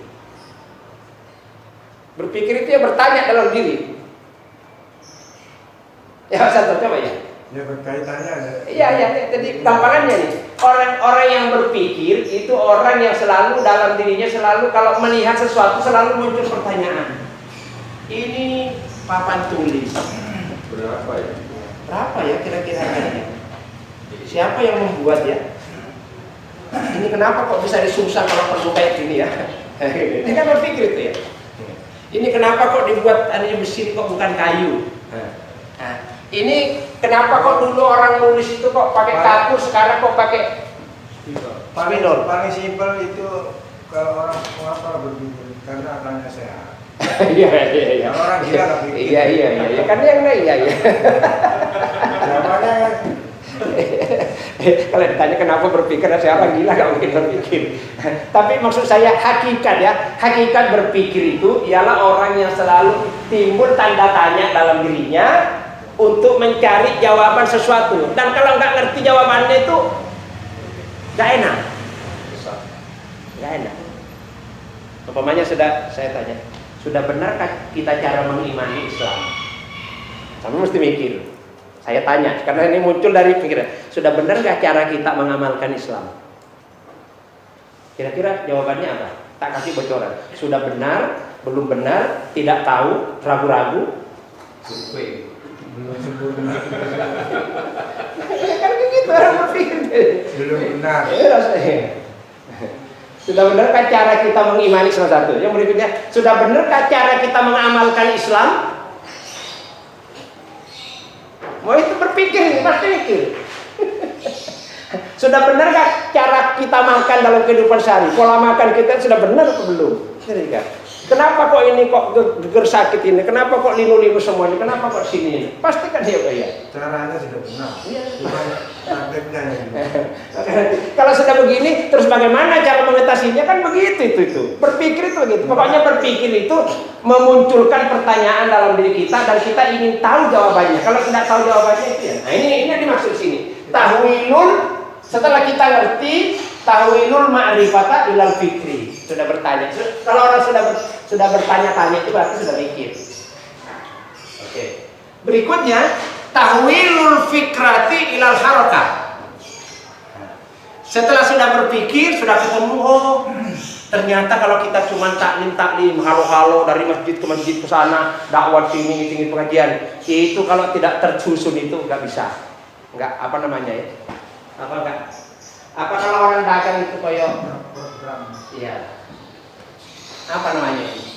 Berpikir itu ya bertanya dalam diri. Ya satu coba ya. Ya berkaitannya ada. Iya, jadi gampangannya nih. Orang yang berpikir itu orang yang selalu dalam dirinya selalu kalau melihat sesuatu selalu muncul pertanyaan. Ini papan tulis. Berapa ya? Berapa ya kira-kira harganya? Siapa yang membuat ya? Ini kenapa kok bisa disusah kalau perlu kayak gini ya? Ini kan berpikir itu ya. Ini kenapa kok dibuat adanya besi kok bukan kayu? Nah, ini kenapa kok dulu orang nulis itu kok pakai kaku, sekarang kok pakai spidol? Paling simpel itu kalau orang berpikir karena akalnya sehat. Iya. Orang gila nggak pikir. Iya. Kan yang iya. Jawabannya kan. Kalau ditanya kenapa berpikir, saya orang gila nggak mungkin berpikir. Tapi maksud saya hakikat ya, hakikat berpikir itu ialah orang yang selalu timbul tanda tanya dalam dirinya untuk mencari jawaban sesuatu. Dan kalau nggak ngerti jawabannya itu nggak enak. Umpamanya sudah saya tanya, sudah benarkah kita cara mengimani Islam? Kamu mesti mikir. Saya tanya, karena ini muncul dari pikiran. Sudah benar nggak cara kita mengamalkan Islam? Kira-kira jawabannya apa? Tak kasih bocoran. Sudah benar, belum benar, tidak tahu, ragu-ragu. Survei. Belum sempurna. Kan begitu orang berpikir. Belum benar. Sudah benarkah cara kita mengimani Islam satu? Yang berikutnya, sudah benarkah cara kita mengamalkan Islam? Mau itu berpikir, pasti mikir. Sudah benarkah cara kita makan dalam kehidupan sehari? Pola makan kita sudah benar atau belum? Kenapa kok ini kok geger sakit ini? Kenapa kok linu-linu semua ini? Kenapa kok sini ini? Pasti kan dia ya. Caranya sudah benar. Iya. Cuma prakteknya yang Kalau sudah begini, terus bagaimana cara mengatasinya? Kan begitu itu. Berpikir itu begitu. Pokoknya berpikir itu memunculkan pertanyaan dalam diri kita dan kita ingin tahu jawabannya. Kalau tidak tahu jawabannya itu ya. Nah ini yang dimaksud sini. Tahwilul, setelah kita ngerti, tahwilul ma'rifata ilal fikri. Sudah bertanya. Kalau orang sudah bertanya-tanya itu berarti sudah mikir. Oke. Berikutnya tahwilul fikrati ilal harakah. Setelah sudah berpikir, sudah ketemu, oh ternyata kalau kita cuma taklim halo-halo dari masjid ke sana, dakwah sini pengajian, itu kalau tidak tersusun itu nggak bisa. Nggak apa namanya ya? Apa kalau orang dagang itu koyo program. iya. Apa namanya ini?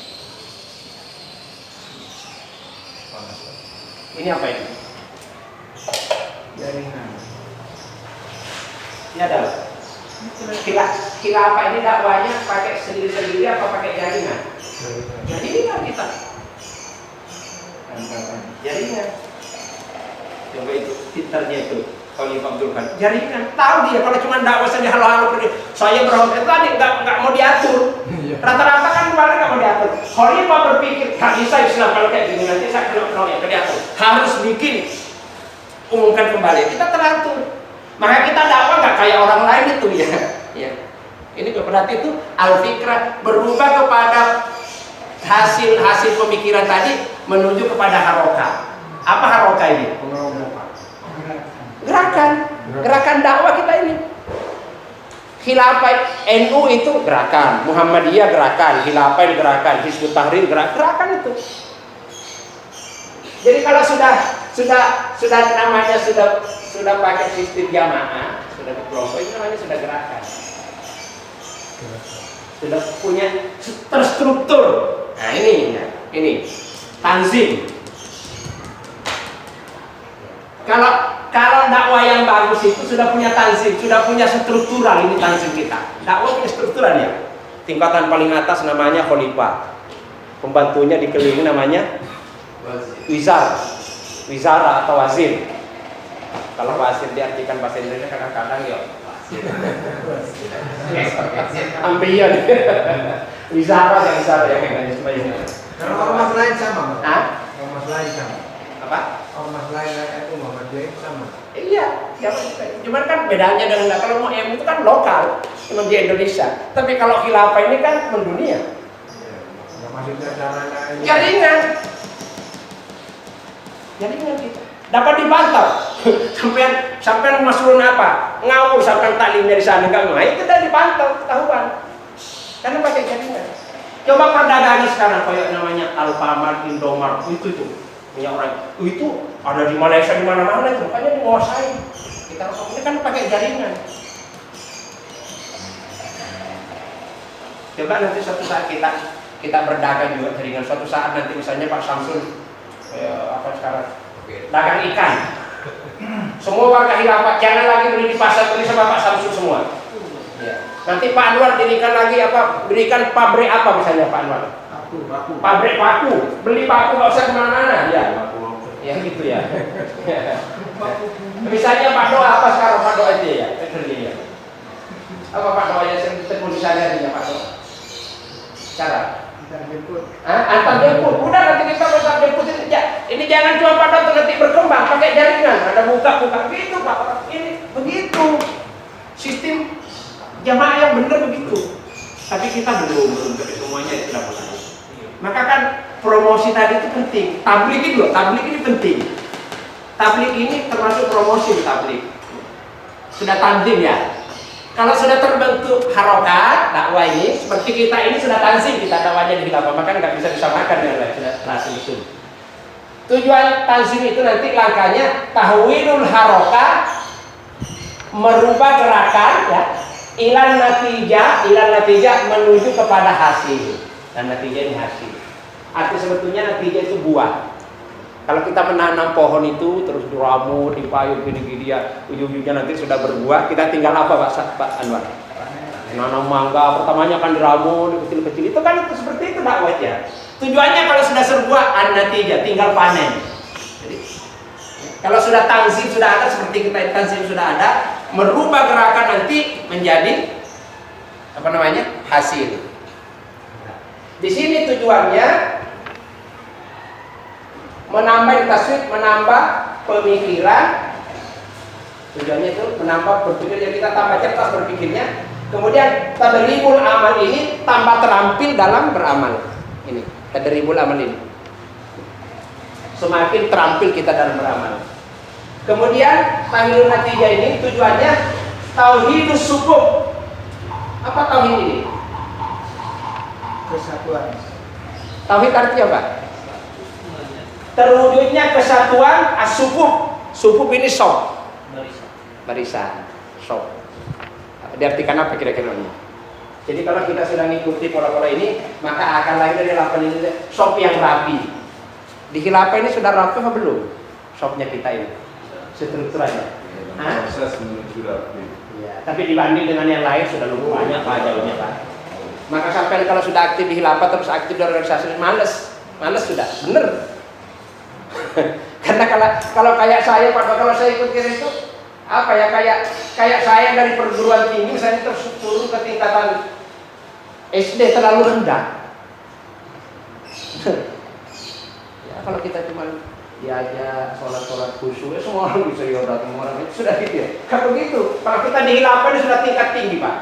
Ini apa ini? Jaringan. Ini adalah kira apa ini dakwanya pakai sendiri-sendiri apa pakai jaringan? Jaringan kita. Jaringan. Coba itu pintarnya itu. Kalau Abdul kan jaringan tahu dia kalau cuma dakwah saja halo-halo saya berhenti tadi nggak mau diatur. Rata-rata kan kemarin nggak mau diatur. Khalifah berpikir, gak bisa Islam kalau kayak gini, nanti saya kena ya kelihatan. Harus bikin, umumkan kembali. Kita teratur. Maka kita dakwah nggak kayak orang lain itu ya. Ya. Ini berarti itu al-fikrah berubah kepada hasil pemikiran tadi menuju kepada haroka. Apa haroka ini? Gerakan dakwah kita ini. Khilafah NU itu gerakan, Muhammadiyah gerakan, Khilafah gerakan, Hizbut Tahrir gerakan itu. Jadi kalau sudah namanya sudah pakai sistem jamaah, sudah berkelompok, itu namanya sudah gerakan. Sudah punya terstruktur. Nah ini tanzim. Kalau dakwah yang bagus itu sudah punya tanzim, sudah punya struktural, ini tanzim kita. Dakwah punya struktural ya. Tingkatan paling atas namanya khalifah. Pembantunya dikelilingi namanya wizara atau wazir. Kalau wazir diartikan bahasa Indonesia kadang-kadang ya ambian. Wizara ya Kalau ormas lain sama, Mas? Hah? Ormas lain sama. Apa? Ormas lain itu Muhammadiyah sama. Iya, cuman kan bedanya dengan kalau mau MU itu kan lokal, cuma di Indonesia. Tapi kalau khilafah ini kan mendunia. Ya, maksudnya caranya ini. Jaringan kita dapat dibantah. sampai masulun apa? Ngawur sampai taklimnya di sana enggak main, kita dipantau, ketahuan. Karena pakai jaringan. Coba perdagangan sekarang kayak namanya Alfamart, Indomart, itu punya orang. Itu ada di Malaysia di mana-mana itu, makanya menguasai. Kita ini kan pakai jaringan. Coba nanti suatu saat kita berdagang juga jaringan. Suatu saat nanti misalnya Pak Samsul apa sekarang dagang ikan. Semua warga khilafah jangan lagi beli di pasar, beli sama Pak Samsul semua. Ya. Nanti Pak Anwar berikan pabrik apa misalnya Pak Anwar? Pabrik paku, beli paku nggak usah kemana-mana ya. Ya gitu ya. Misalnya Pak Doa apa sekarang Pak Doa aja ya? Apa Pak Doa yang sering ketemu di sana Pak Doa? Cara? Antar jemput. Udah nanti kita antar jemput ini jangan cuma Pak Doa nanti berkembang pakai jaringan. Ada buka gitu Pak. Ini begitu sistem jamaah yang benar begitu. Tapi kita belum tapi semuanya tidak boleh. Maka kan promosi tadi itu penting. Tablik ini penting. Tablik ini termasuk promosi tablik. Sudah tanzim ya. Kalau sudah terbentuk harokat dakwah ini, seperti kita ini sudah tanzim, kita dakwahnya di khilafah, maka nggak bisa disamakan dengan lain. Sudah tanzim itu. Tujuan tanzim itu nanti langkahnya tahwilul harokat, merubah gerakan ya. Ilan natijah menuju kepada hasil. Dan natijah ini hasil. Arti sebetulnya natijah itu buah. Kalau kita menanam pohon itu terus diramu, dipayung gini-gini ya, ujung-ujungnya nanti sudah berbuah, kita tinggal apa Pak Anwar? Nanam mangga, pertamanya akan diramu, kecil-kecil. Itu kan itu seperti itu dakwah ya. Tujuannya kalau sudah serbuah an-natijah, tinggal panen. Jadi, kalau sudah tanzim sudah ada seperti kita tanzim sudah ada, merubah gerakan nanti menjadi apa namanya? Hasil. Di sini tujuannya menambah tasawuf, menambah pemikiran. Tujuannya itu menambah berpikir, kita tambah cerdas berpikirnya. Kemudian tadribul amal ini tambah terampil dalam beramal. Ini tadribul amal ini. Semakin terampil kita dalam beramal. Kemudian tahwilun natijah ini tujuannya tauhidus sukuk. Apa tauhid ini? Kesatuan. Tauhid artinya apa? Terwujudnya kesatuan as-sufuf. Sufuf ini sof. Barisan. Sof. Diartikan apa kira-kira ini? Jadi kalau kita sudah mengikuti pola-pola ini, maka akan lahir dari lapan ini sof yang rapi. Di khilafah ini sudah rapi apa belum? Sofnya kita ini. Strukturnya. Proses menuju rapi. Ya, tapi dibanding dengan yang lain sudah lebih banyak Pak jauhnya Pak. Maka sampai kalau sudah aktif di khilafah terus aktif di organisasi males sudah, bener. Karena kalau kayak saya Pak, kalau saya ikut itu apa ya kayak saya dari perguruan tinggi saya terus turun ke tingkatan SD terlalu rendah. Ya kalau kita cuma diajak sholat khusyuk, semua orang bisa datang, orang itu sudah gitu ya. Kalau begitu, kalau kita di khilafah ini sudah tingkat tinggi Pak,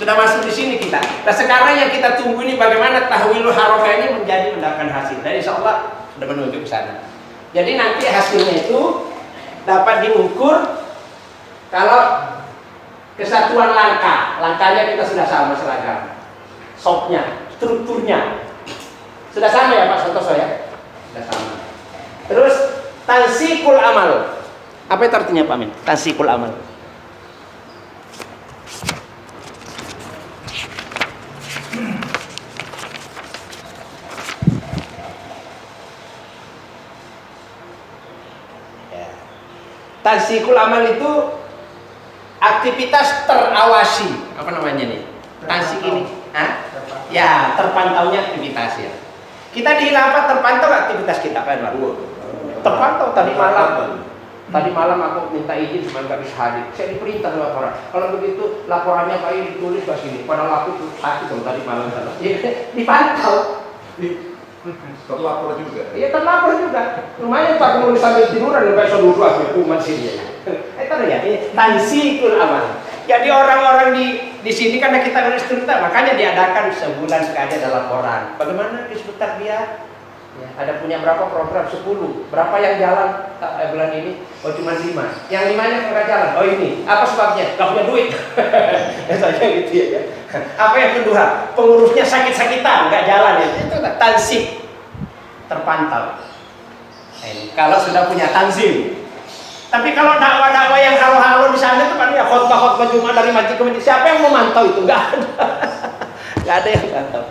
sudah masuk di sini kita. Nah sekarang yang kita tunggu ini bagaimana tahwilul harakah ini menjadi mendapatkan hasil. Dan insya Allah sudah menuju ke sana. Jadi nanti hasilnya itu dapat diukur kalau kesatuan langkahnya kita sudah sama seragam, sopnya, strukturnya sudah sama ya Pak Santoso ya, sudah sama. Terus tansikul amal, apa itu artinya Pak Amin? Tansikul amal. Tansikul amal itu aktivitas terawasi, apa namanya nih? Tansik ini, ya terpantaunya aktivitas ya. Kita di khilafah terpantau aktivitas kita kan, Pak? Terpantau tadi malam. Tadi malam aku minta izin cuma nggak bisa hadir. Saya diperintah laporan. Kalau begitu laporannya Pak ini ditulis ke sini. Padahal aku dong tadi malam sana. Dipantau. Terlapor juga. Iya terlapor juga. Lumayan Pak nulis sambil tiduran besok dulu aku masih dia. Itu ya, tansikul amal. Jadi orang-orang di sini karena kita nulis cerita, makanya diadakan sebulan sekali ada laporan. Bagaimana di seputar dia? Ya, ada punya berapa program? 10. Berapa yang jalan bulan ini? Oh cuma 5. Yang 5-nya nggak jalan. Oh ini. Apa sebabnya? Nggak punya duit. Saja gitu ya. Apa yang kedua? Pengurusnya sakit-sakitan, nggak jalan ya. Itu tansik terpantau. Kalau sudah punya tanzim. Tapi kalau dakwah-dakwah yang halo-halo di sana itu kan ya khotbah Jumat dari masjid ke masjid. Siapa yang memantau itu? Nggak ada. Nggak ada yang memantau.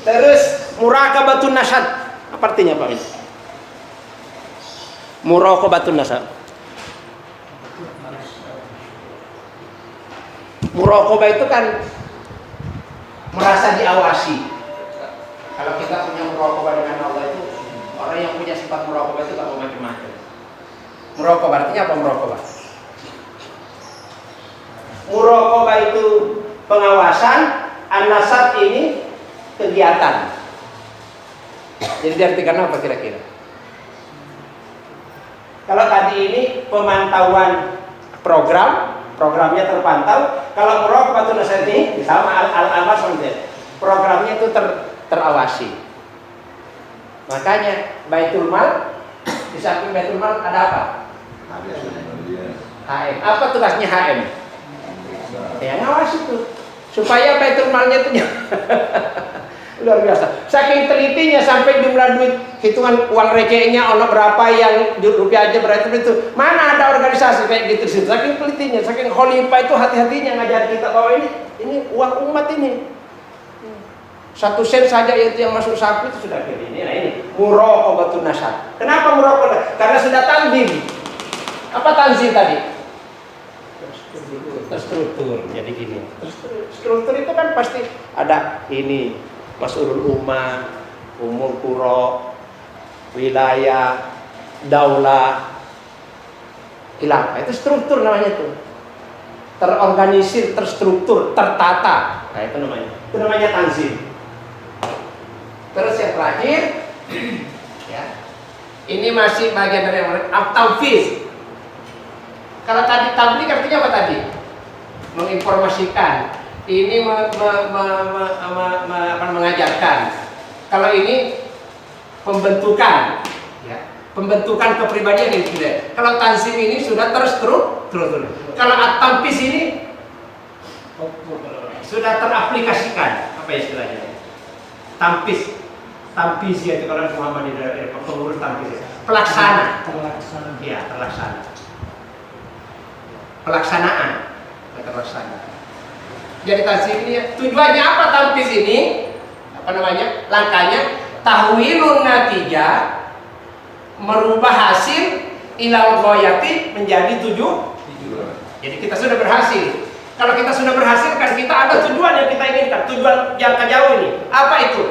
Terus muraqabatun nasyad. Apa artinya Pak Min? Muraqabatun nasyad. Muraqabah itu kan merasa diawasi. Kalau kita punya muraqabah dengan Allah itu, orang yang punya sifat muraqabah itu nggak mau macam-macam. Muraqabah artinya apa muraqabah? Muraqabah itu pengawasan, an-nasab ini kegiatan. Jadi diartikan apa kira-kira? Kalau tadi ini pemantauan programnya terpantau. Kalau muraqabah itu nasab ini sama al-amal seperti programnya itu terawasi. Makanya Baitul Mal, di samping Baitul Mal ada apa? HM. Apa tugasnya HM? Ya ngawasi itu supaya Baitul Malnya itu luar biasa. Saking telitinya sampai jumlah duit hitungan uang rekenya ono berapa yang rupiah aja berarti itu. Mana ada organisasi kayak gitu. Saking telitinya, saking khalifah itu hati-hatinya ngajar kita bahwa ini uang umat ini. 1 sen saja itu yang masuk saku itu sudah kayak ini. Nah ini muraqabatun nasyad. Kenapa muraqabah? Karena sudah tanzim. Apa tanzim tadi? Terstruktur. Jadi gini. Struktur itu kan pasti ada ini Mas'ulul Ummah, Umul Qura, wilayah, daulah, khilafah. Itu struktur namanya itu. Terorganisir, terstruktur, tertata. Nah itu namanya. Itu namanya tanzim. Terus yang terakhir, ya, ini masih bagian dari yang at-tanfiz. Kalau tadi tabligh artinya apa tadi? Menginformasikan. Ini mengajarkan. Kalau ini pembentukan, ya, pembentukan kepribadian ini sudah. Kalau tanzim ini sudah terstruktur. Kalau at-tanfiz ini sudah teraplikasikan. Apa istilahnya? Tanfiz ya itu kalau Muhammad di pengurus tanfiz. Pelaksana. Ya, terlaksana. Pelaksanaan. Jadi tanzim ini tujuannya apa tanfiz ini? Apa namanya? Langkahnya tahwilun natijah, merubah hasil ilal ghayati menjadi tujuan. Jadi kita sudah berhasil. Kalau kita sudah berhasil kan kita ada tujuan yang kita inginkan, tujuan jangka jauh ini. Apa itu?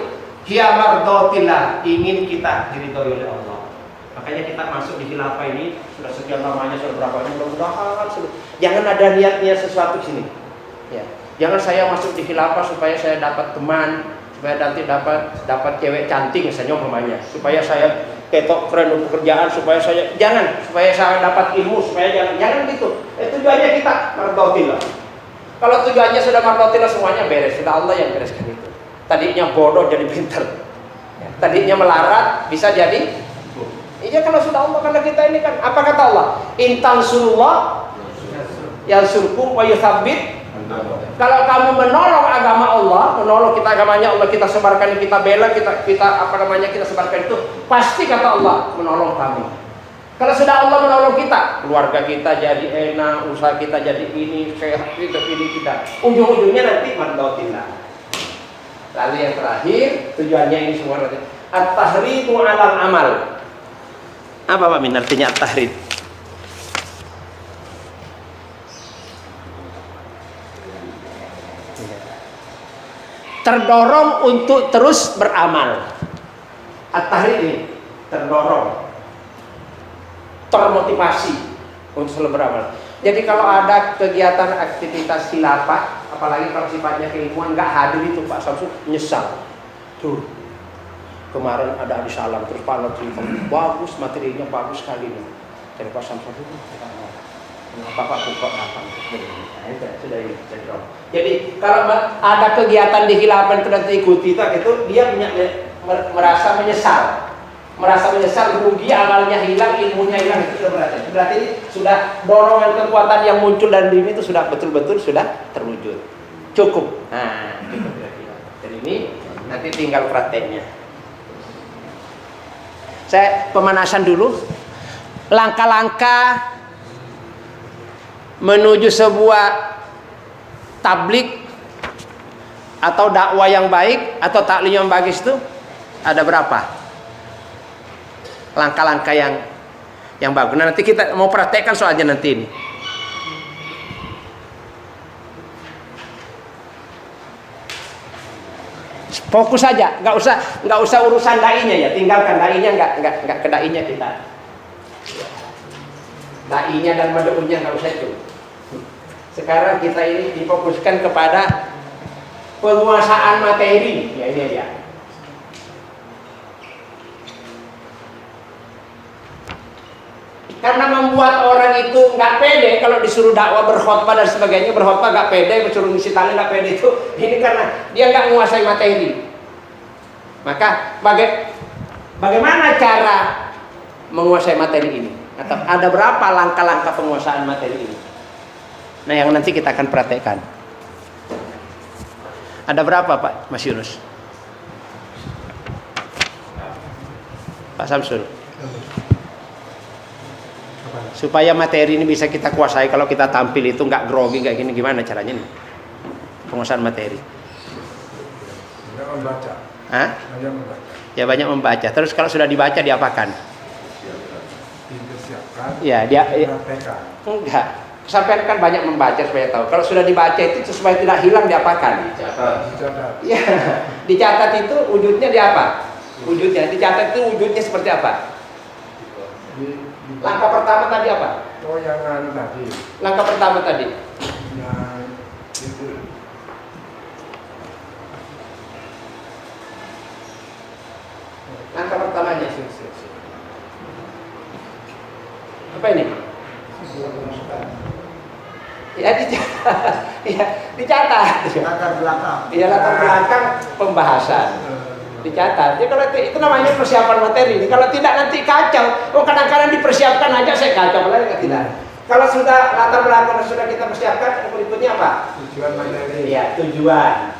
Hiya mardatillah, ingin kita diridhoi oleh Allah. Makanya kita masuk di khilafah ini sudah sekian lamanya, sudah berapa ini, mudah-mudahan jangan ada niat-niat sesuatu di sini. Ya. Jangan saya masuk di khilafah supaya saya dapat teman, supaya nanti dapat cewek cantik misalnya umpamanya, supaya saya ketok keren untuk pekerjaan, supaya saya dapat ilmu, supaya jangan gitu. Tujuannya kita mardhatillah. Kalau tujuannya sudah mardhatillah semuanya beres, sudah Allah yang bereskan itu. Tadinya bodoh jadi pintar, tadinya melarat bisa jadi. Iya kalau sudah Allah, karena kita ini kan apa kata Allah? Intansurullah yansurkum wa yutsabbit. Kalau kamu menolong agama Allah, menolong kita agamanya Allah, kita sebarkan, kita bela, kita kita sebarkan itu, pasti kata Allah menolong kami. Kalau sudah Allah menolong kita, keluarga kita jadi enak, usaha kita jadi ini, sehat, hidup ini kita. Ujung-ujungnya nanti mardhatillah. Lalu yang terakhir, tujuannya ini semua nanti at-tahridu 'alal amal. Apa Pak Min artinya at-tahrid? Terdorong untuk terus beramal. At-tahrid ini terdorong, termotivasi untuk selalu beramal. Jadi kalau ada kegiatan aktivitas khilafah, apalagi kalau sifatnya keilmuan, nggak hadir itu Pak Samsul nyesal. Tuh kemarin ada Adi Salam terus Pak Lutfi bagus, materinya bagus sekali nih. Jadi Pak Samsul itu apa kok apa? Sudah ini. Jadi kalau ada kegiatan di khilafah itu diikuti itu dia merasa menyesal. Rugi, amalnya hilang, ilmunya hilang, itu berarti ini sudah dorongan kekuatan yang muncul dari diri itu sudah betul-betul sudah terwujud. Cukup. Nah, cukup kira-kira. Dan ini nanti tinggal prakteknya. Saya pemanasan dulu. Langkah-langkah menuju sebuah tablik atau dakwah yang baik atau taklim yang bagus itu ada berapa? Langkah-langkah yang bagus. Nah, nanti kita mau praktekkan soalnya nanti ini. Fokus saja, nggak usah urusan dai-nya ya, tinggalkan dai-nya, nggak ke dai-nya kita. Dai-nya dan mad'unya nggak usah itu. Sekarang kita ini difokuskan kepada penguasaan materi, ya ini dia. Karena membuat orang itu nggak pede kalau disuruh dakwah, berkhotbah dan sebagainya, berkhotbah nggak pede, disuruh ngisi tali nggak pede itu, ini karena dia nggak menguasai materi. Maka bagaimana cara menguasai materi ini? Atau ada berapa langkah-langkah penguasaan materi ini? Nah, yang nanti kita akan praktekkan. Ada berapa Pak Mas Yunus? Pak Samsul? Supaya materi ini bisa kita kuasai, kalau kita tampil itu nggak grogi kayak gini, gimana caranya nih? Penguasaan materi. Banyak membaca. Hah? Banyak membaca. Ya banyak membaca. Terus kalau sudah dibaca diapakan? Dipersiapkan. Ya dia Praktekkan. enggak. Sampai kan banyak membaca supaya tahu. Kalau sudah dibaca itu supaya tidak hilang diapakan? Dicatat. Ya, dicatat itu wujudnya di apa? Wujudnya dicatat itu wujudnya seperti apa? Langkah pertama tadi apa? Oh yang tadi. Langkah pertama tadi. Yang itu. Langkah pertamanya. Apa ini? Ya dicatat. Ya, dicatat. Latar belakang. Ya latar belakang pembahasan. Dicatat. Ya kalau itu namanya persiapan materi. Kalau tidak nanti kacau. Oh kadang-kadang dipersiapkan aja saya kacau, apalagi tidak. Kalau sudah latar belakang sudah kita persiapkan, berikutnya apa? Tujuan materi. Ya, tujuan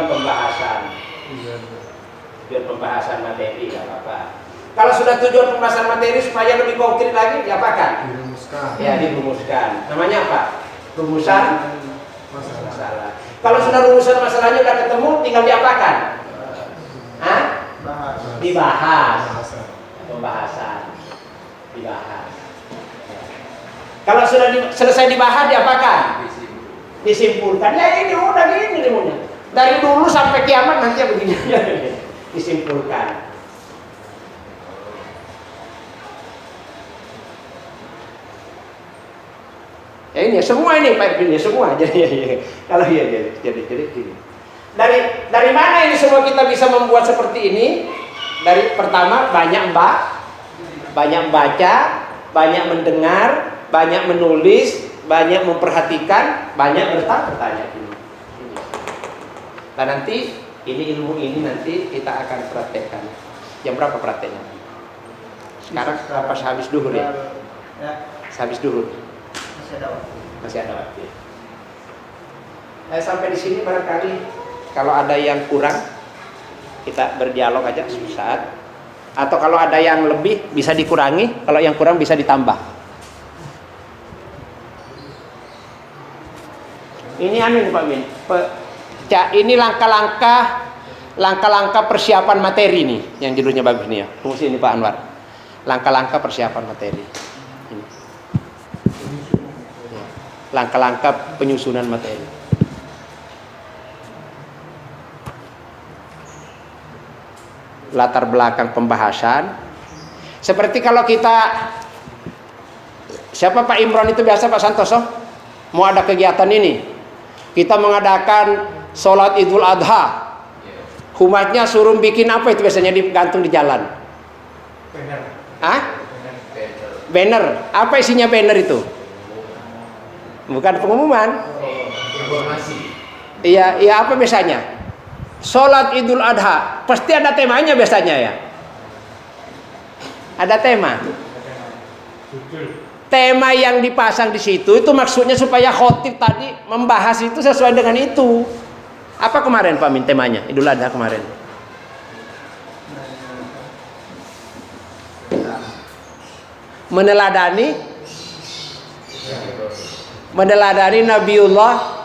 pembahasan. Tujuan pembahasan materi enggak apa-apa. Kalau sudah tujuan pembahasan materi supaya lebih konkret lagi, diapakan? Dirumuskan. Ya, dirumuskan. Namanya apa? Rumusan Masalah. Kalau sudah rumusan masalahnya udah ketemu, tinggal diapakan? Hah? Dibahas. Pembahasan. Dibahas. Kalau sudah selesai dibahas, diapakan? Disimpulkan. Ya ini udah gini ilmunya. Dari dulu sampai kiamat nanti begini. Disimpulkan. Ya ini semua ini Pak ini semua jadi kalau jadi gini. Dari mana ini semua kita bisa membuat seperti ini? Dari pertama banyak baca, banyak mendengar, banyak menulis, banyak memperhatikan, banyak bertanya. Dan nanti ilmu ini nanti kita akan praktekkan. Jam berapa prakteknya? Sekarang pas habis duhur ya? Habis duhur. Masih ada waktu. Sampai di sini barangkali kalau ada yang kurang kita berdialog aja sesaat. Atau kalau ada yang lebih bisa dikurangi, kalau yang kurang bisa ditambah. Ini Pak Min. Ini langkah-langkah persiapan materi nih, yang judulnya bagus nih ya. Fungsi ini Pak Anwar. Langkah-langkah persiapan materi. Ini. Langkah-langkah penyusunan materi. Latar belakang pembahasan. Seperti kalau kita, siapa Pak Imron itu biasa Pak Santoso, mau ada kegiatan ini, kita mengadakan sholat Idul Adha, umatnya suruh bikin apa itu biasanya digantung di jalan? Banner. Apa isinya banner itu? Bukan pengumuman. Informasi. Iya apa biasanya? Sholat Idul Adha pasti ada temanya biasanya ya. Ada tema. Tema yang dipasang di situ itu maksudnya supaya khotib tadi membahas itu sesuai dengan itu. Apa kemarin Pak Min temanya Idul Adha kemarin? Meneladani Nabiullah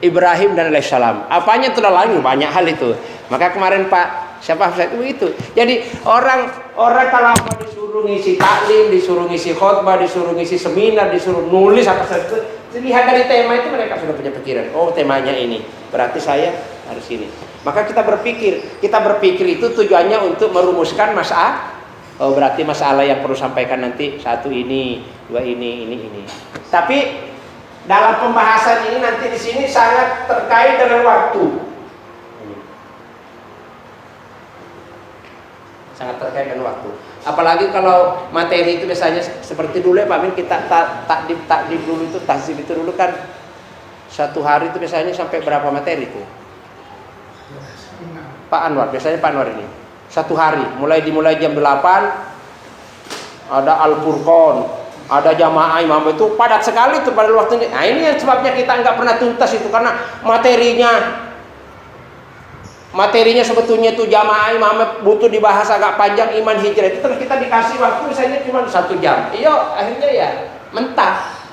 Ibrahim dan alaihissalam. Apanya itu lagi banyak hal itu. Maka kemarin Pak siapa itu. Jadi orang kalau disuruh ngisi taklim, disuruh ngisi khutbah, disuruh ngisi seminar, disuruh nulis apa saja itu, dilihat dari tema itu mereka sudah punya pikiran. Oh temanya ini, berarti saya harus ini. Maka kita berpikir itu tujuannya untuk merumuskan masalah. Oh berarti masalah yang perlu sampaikan nanti satu ini, dua ini. Tapi dalam pembahasan ini nanti di sini sangat terkait dengan waktu. Sangat terkait dengan waktu. Apalagi kalau materi itu biasanya seperti dulu ya Pak Min, kita takdim dulu itu, tahzib itu dulu kan satu hari itu biasanya sampai berapa materi itu? Pak Anwar, biasanya Pak Anwar ini satu hari, dimulai jam 8 ada Al-Furqan, ada jamaah imam, itu padat sekali itu pada waktu ini. Nah ini yang sebabnya kita nggak pernah tuntas itu, karena materinya sebetulnya itu jamaah imam butuh dibahas agak panjang, iman hijrah itu terus kita dikasih waktu misalnya cuma 1 jam. Iya akhirnya ya mentah.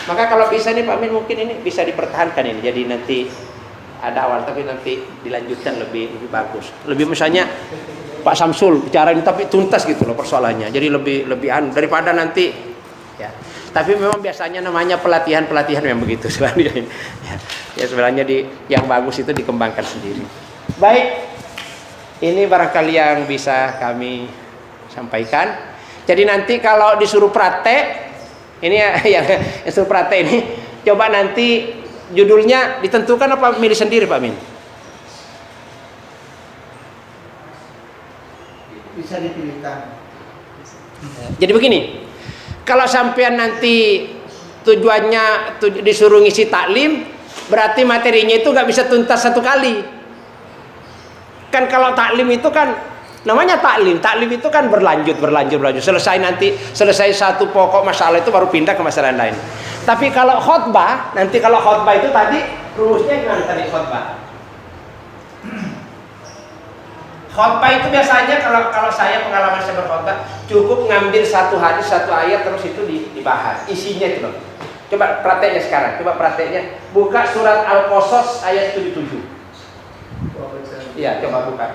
Maka kalau bisa nih Pak Min mungkin ini bisa dipertahankan ini. Jadi nanti ada awal tapi nanti dilanjutkan lebih bagus. Lebih misalnya Pak Samsul bicara ini tapi tuntas gitu loh persoalannya. Jadi lebih daripada nanti ya. Tapi memang biasanya namanya pelatihan yang begitu sebenarnya. Ya sebenarnya yang bagus itu dikembangkan sendiri. Baik. Ini barangkali yang bisa kami sampaikan. Jadi nanti kalau disuruh praktek ini yang disuruh praktek ini coba nanti judulnya ditentukan apa milih sendiri Pak Min? Bisa dipilihkan. Jadi begini, kalau sampean nanti tujuannya disuruh ngisi taklim, berarti materinya itu nggak bisa tuntas satu kali. Kan kalau taklim itu kan namanya taklim itu kan berlanjut. Selesai satu pokok masalah itu baru pindah ke masalah lain. Tapi kalau khutbah itu tadi rumusnya gimana tadi khutbah? Khutbah itu biasanya kalau saya pengalaman saya berkhutbah cukup ngambil satu hadis, satu ayat terus itu dibahas isinya itu loh. Coba prakteknya sekarang, buka surat Al-Qasas ayat 77. Iya, coba buka.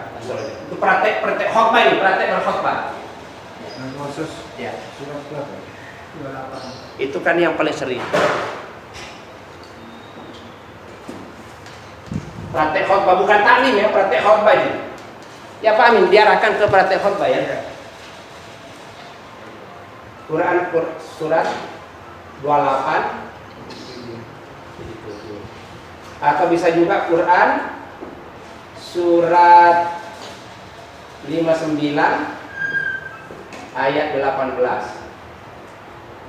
Itu praktek khutbah ini, praktek berkhutbah. Al-Qasas. Ya. Surat berapa? 28. Itu kan yang paling sering. Praktek khutbah bukan taklim ya, praktek khutbah ini. Ya Pak Amin, diarahkan ke praktek khutbah ya. Surat 28. Atau bisa juga Quran surat 59 ayat 18.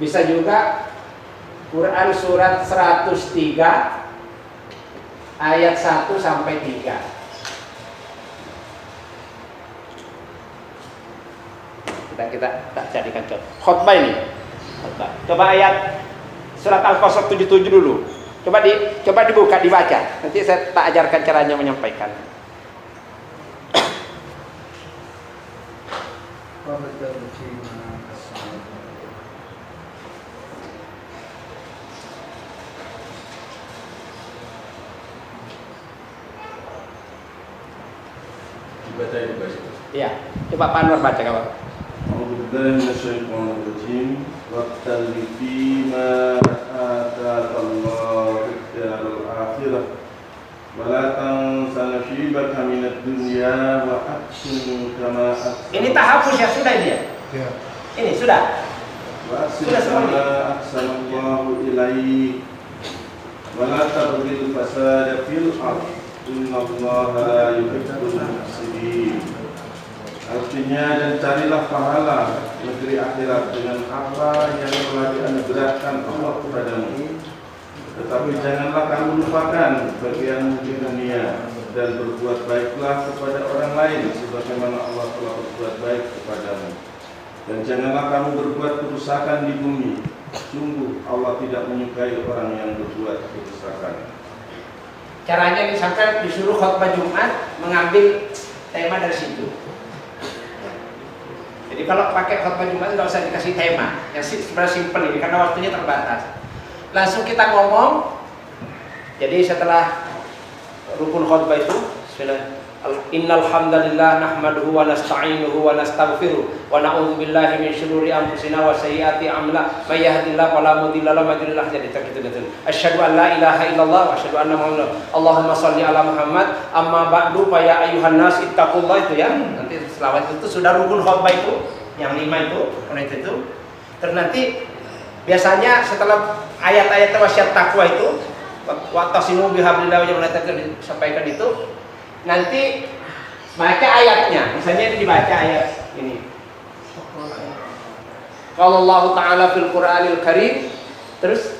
Bisa juga Quran surat 103 ayat 1 sampai 3. Kita tak jadikan contoh. Khotbah ini. Khotbah. Coba ayat surat Al-Qasas 77 dulu. Coba dibuka, dibaca. Nanti saya tak ajarkan caranya menyampaikan. Dibaca itu guys. Iya, coba Pak Anwar baca kawan. A'udzubillahi minasyaitonir rajim. Waqtal fima ataqallahu fid-daril akhirah. Wa la tansa nasibaka minad dunya wa ahsin kama ahsana. Ini tak hapus ya, sudah ini ya? Ya. Ini sudah. Wa ahsin Sudah semua kama ahsanallahu ilaik. Wa la tabghil fasada fil ardh. Innallaha yuhibbul muhsinin. Artinya, dan carilah pahala negeri akhirat dengan apa yang telah dianugerahkan Allah kepadamu. Tetapi janganlah kamu lupakan bagianmu di dunia, dan berbuat baiklah kepada orang lain sebagaimana Allah telah berbuat baik kepadamu. Dan janganlah kamu berbuat kerusakan di bumi. Sungguh Allah tidak menyukai orang yang berbuat kerusakan. Caranya misalkan disuruh khutbah Jumat mengambil tema dari situ. Jadi kalau pakai khutbah Jumat nggak usah dikasih tema, yang sebenarnya simpel ini karena waktunya terbatas. Langsung kita ngomong. Jadi setelah rukun khutbah itu, innal hamdalillah nahmaduhu wa nasta'inuhu wa nastaghfiruh wa na'udzu billahi min syururi anfusina wa sayyiati a'malina may yahdihillahu fala mudilla lahu wa may yudlil jadi gitu. Asyhadu an la ilaha illallah wa asyhadu anna muhammadar Allahumma shalli ala Muhammad amma ba'du fa ya ayyuhan nas ittaqullah itu ya. Nanti selawat itu sudah rukun khutbah itu yang 5 itu, itu. Terus nanti biasanya setelah ayat-ayat wasiat takwa itu wa'tasimu bihablillah wa disampaikan itu, nanti baca ayatnya. Misalnya ini dibaca ayat ini. Qala Allah Ta'ala fil Qur'anil Karim. Terus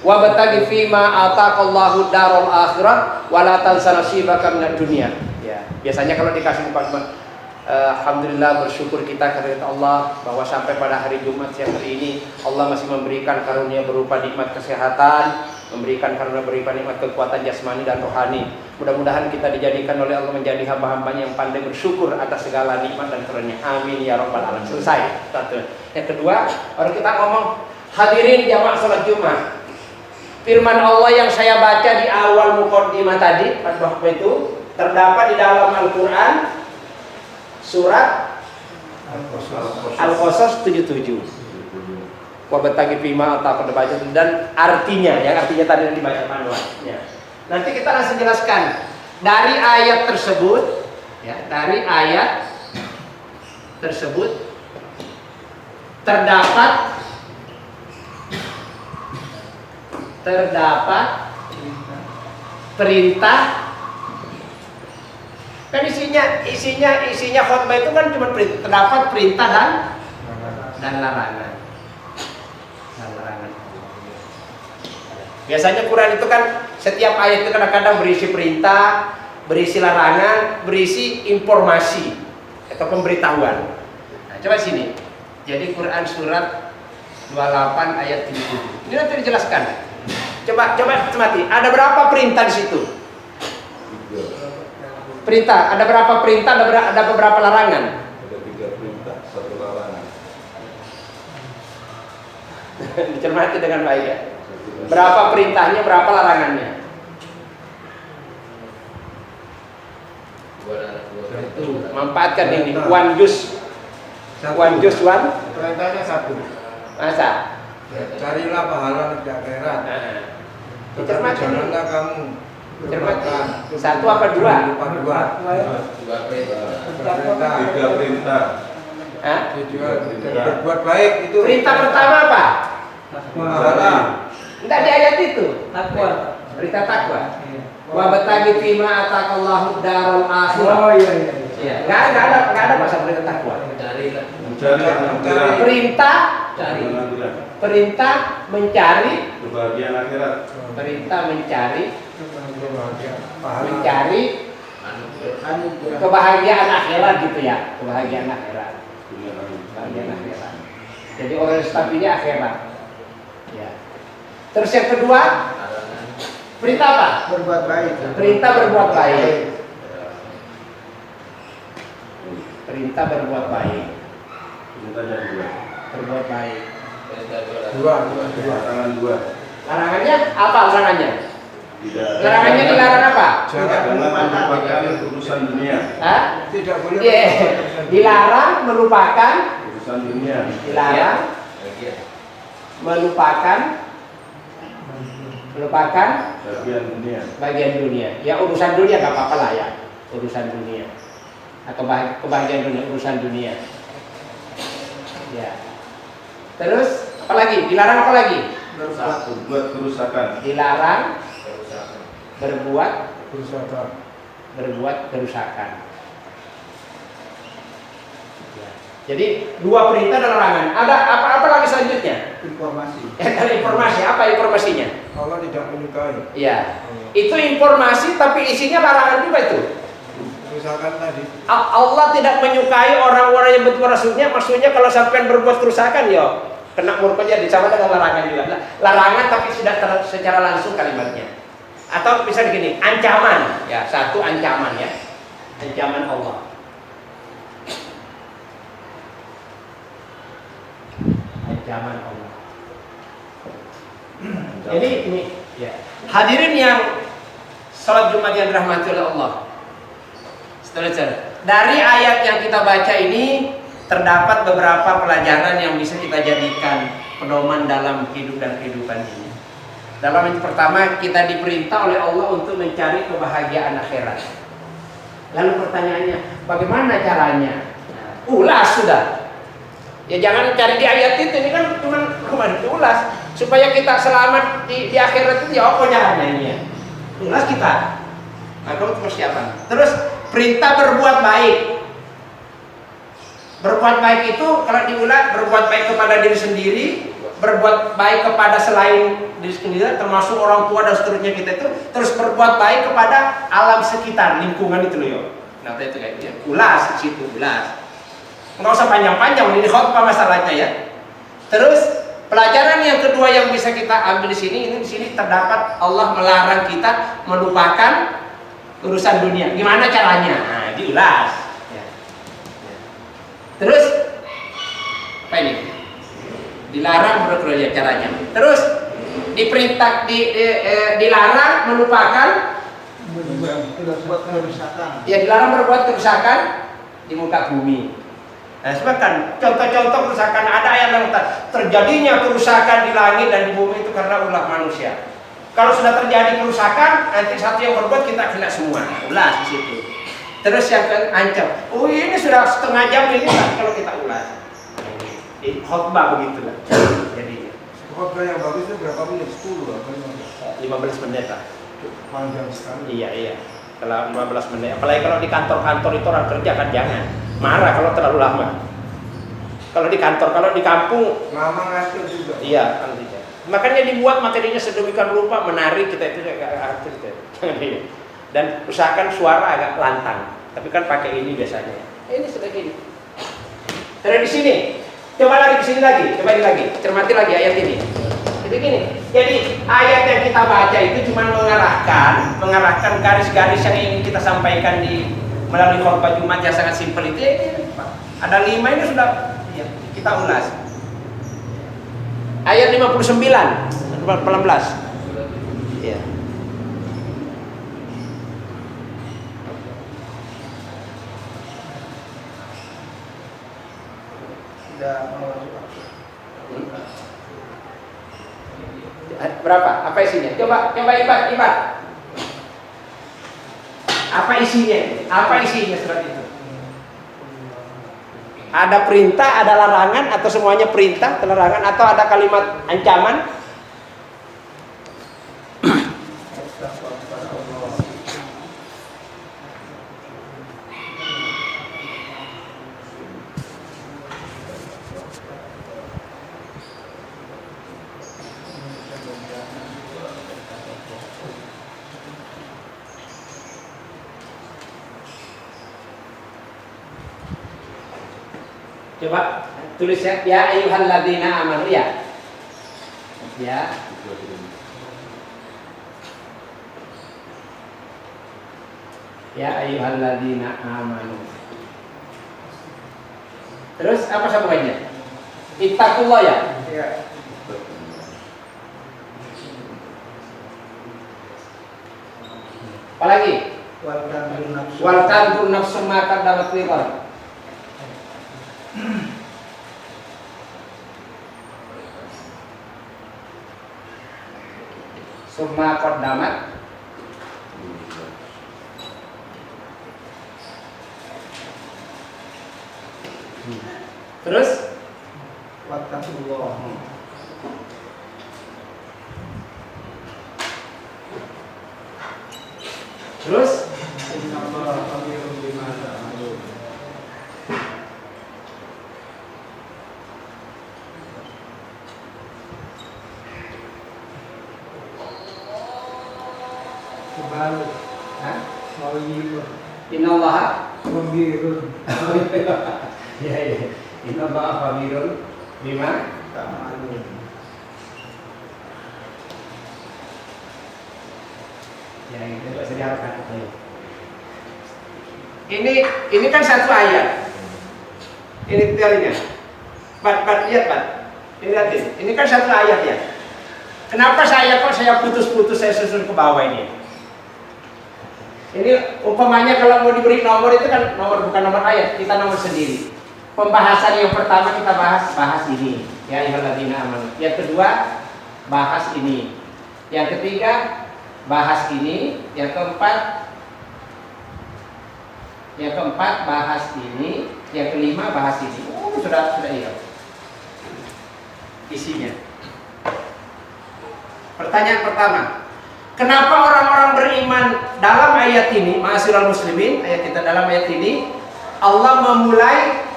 wa bataghi fima ataqallahu darul akhirah wa la tansa nasibaka minad dunya. Ya, biasanya kalau dikasih alhamdulillah, bersyukur kita kepada Allah bahwa sampai pada hari Jumat siang hari ini Allah masih memberikan karunia berupa nikmat kesehatan, memberikan nikmat kekuatan jasmani dan rohani. Mudah-mudahan kita dijadikan oleh Allah menjadi hamba-hambanya yang pandai bersyukur atas segala nikmat dan karunia. Amin ya rabbal alamin. Selesai. Satu. Yang kedua, baru kita ngomong hadirin jamaah salat Jumat. Firman Allah yang saya baca di awal muqaddimah tadi, pada waktu itu terdapat di dalam Al-Qur'an surat Al-Qasas 77. Wabtaghi fima ataqallahu baca dan artinya, yang artinya tadi yang dibaca panduannya. Nanti kita langsung jelaskan dari ayat tersebut, ya, dari ayat tersebut terdapat perintah. Kan isinya khutbah itu kan cuma terdapat perintah dan larangan. Biasanya Quran itu kan setiap ayat itu kadang-kadang berisi perintah, berisi larangan, berisi informasi atau pemberitahuan. Nah, coba sini. Jadi Quran surat 28 ayat 77. Ini nanti dijelaskan. Coba cermati. Ada berapa perintah di situ? Perintah, ada berapa perintah, ada beberapa larangan? Ada 3 perintah, 1 larangan. Dicermati dengan baik ya. Berapa perintahnya, berapa larangannya? Manfaatkan ini. One juz one. Perintahnya 1. Masa? Carilah pahala negeri akhirat. Dicermati. Janganlah kamu Cermati. 1 apa 2? 2 perintah. 3 perintah. Hah? Berbuat baik itu. Perintah pertama apa? Pahala. Enggak di ayat itu. Berita takwa. Wa batagi fima atakallahu darul akhirah. Oh iya iya. Iya, enggak ada bahasa berita takwa. Mencari akhirat. Perintah mencari Kebahagiaan akhirat. perintah mencari Pahala. mencari kebahagiaan akhirat gitu ya, kebahagiaan akhirat. Kebahagiaan akhirat. Jadi orientasinya akhirat. Ya. Terus yang kedua, perintah apa? Berbuat baik. Perintah berbuat baik. Perintah berbuat baik. Perintahnya dua. Berbuat baik. Dua. Pasangan dua. Larangannya apa larangannya? Tidak. Larangannya dilarang apa? Jangan melupakan urusan dunia. Hah? Tidak boleh. Iya. Dilarang melupakan, Urusan dunia. dilarang melupakan Bagian dunia. bagian dunia. Ya urusan dunia nggak apa-apa lah ya, urusan dunia atau kebahagiaan dunia, urusan dunia. Ya. Terus apa lagi? Dilarang apa lagi? Berbuat kerusakan. Dilarang berbuat kerusakan. Ya. Jadi dua perintah dan larangan. Ada apa lagi selanjutnya? Informasi. Ada informasi. Apa informasinya? Allah tidak menyukai. Ya. Itu informasi tapi isinya larangan juga itu. Misalkan tadi. Allah tidak menyukai orang-orang yang betul rasulnya. Maksudnya kalau sampai berbuat kerusakan ya kena murkanya sama dengan larangan juga. Larangan tapi tidak secara langsung kalimatnya. Atau bisa begini, ancaman. Ya, satu ancaman ya. Ancaman Allah. Ancaman Allah. Jadi ini ya. Hadirin yang salat Jumat yang dirahmati oleh Allah. Dari ayat yang kita baca ini terdapat beberapa pelajaran yang bisa kita jadikan pedoman dalam hidup dan kehidupan ini. Dalam yang pertama, kita diperintah oleh Allah untuk mencari kebahagiaan akhirat. Lalu pertanyaannya, bagaimana caranya? Ulas sudah. Ya jangan cari di ayat itu, ini kan cuma diulas supaya kita selamat di akhirat itu. Ya apa caranya ini ya? Ulas kita. Maka itu persiapan. Terus perintah berbuat baik. Berbuat baik itu kalau diulas, berbuat baik kepada diri sendiri, berbuat baik kepada selain diri sendiri, termasuk orang tua dan seterusnya kita itu, terus berbuat baik kepada alam sekitar, lingkungan itu loh ya. Nah itu kayak gitu. Ulas di situ, ulas. Nggak usah panjang-panjang, ini khotbah masalahnya ya. Terus pelajaran yang kedua yang bisa kita ambil di sini, ini di sini terdapat Allah melarang kita melupakan urusan dunia. Gimana caranya? Nah, diulas. Ya. Terus apa ini? Dilarang berkerusakan caranya. Terus diperintah dilarang melupakan Berbuat kerusakan. ya, dilarang berbuat kerusakan di muka bumi. Nah, sebabkan contoh-contoh kerusakan ada yang terjadinya kerusakan di langit dan di bumi itu karena ulah manusia. Kalau sudah terjadi kerusakan, nanti satu yang berbuat kita kena semua. Ulas di situ. Terus yang ancam, oh ini sudah setengah jam ini kan kalau kita ulas. Di khotbah begitu lah. Jadi Khotbah yang bagus itu berapa menit? 10 atau 15 menit lah. panjang sekali. Iya. Kalau 15 menit. Apalagi kalau di kantor-kantor itu orang kerja kan jangan. Marah kalau terlalu lama. Kalau di kantor, kalau di kampung Lama ngantuk juga. iya, kan tidak. Makanya dibuat materinya sedemikian rupa menarik kita itu agak aktif gitu. Dan usahakan suara agak lantang. Tapi kan pakai ini biasanya. Ini sudah gini. Terus di sini. Coba lagi ke sini lagi, coba lagi. Cermati lagi ayat ini. Jadi gini. Jadi ayat yang kita baca itu cuma mengarahkan garis-garis yang ingin kita sampaikan di melalui khotbah Jumat yang sangat simpel itu. Ada 5 ini sudah ya, kita ulas. Ayat 59 18. Ya. Tidak mau masuk. Berapa? Apa isinya? Coba Ibat. Apa isinya? Apa isinya surat itu? Ada perintah, ada larangan, atau semuanya perintah, larangan, atau ada kalimat ancaman? Coba tulis ya ayyuhalladzina amanu ya. Ya. Ya ayyuhalladzina amanu. Terus apa sambungannya? Ittaqullah ya. Iya. Apalagi? Wal tanzur nafsum ma qaddamat lighad. Summa qaddamat terus Wattaqullah. terus Innallaha khabirun bima ta'malun. Kembali. Hah? Khabirun. Innallaha Khabirun. ya Innallaha khabirun bima Ta'malun. ya itu bisa diharapkan. Ini kan satu ayat. Ini teorinya. Lihat, Pak. Ini kan satu ayat ya. Kenapa saya putus-putus saya susun ke bawah ini? Ini umpamanya kalau mau diberi nomor itu kan bukan nomor ayat, kita nomor sendiri. Pembahasan yang pertama kita bahas ini, ya ayyuhalladzina amanu. Yang kedua bahas ini. Yang ketiga bahas ini. Yang keempat bahas ini. Yang kelima bahas ini. Sudah iya. Isinya. Pertanyaan pertama, kenapa orang-orang beriman dalam ayat ini, ma'asyiral muslimin, ayat kita dalam ayat ini, Allah memulai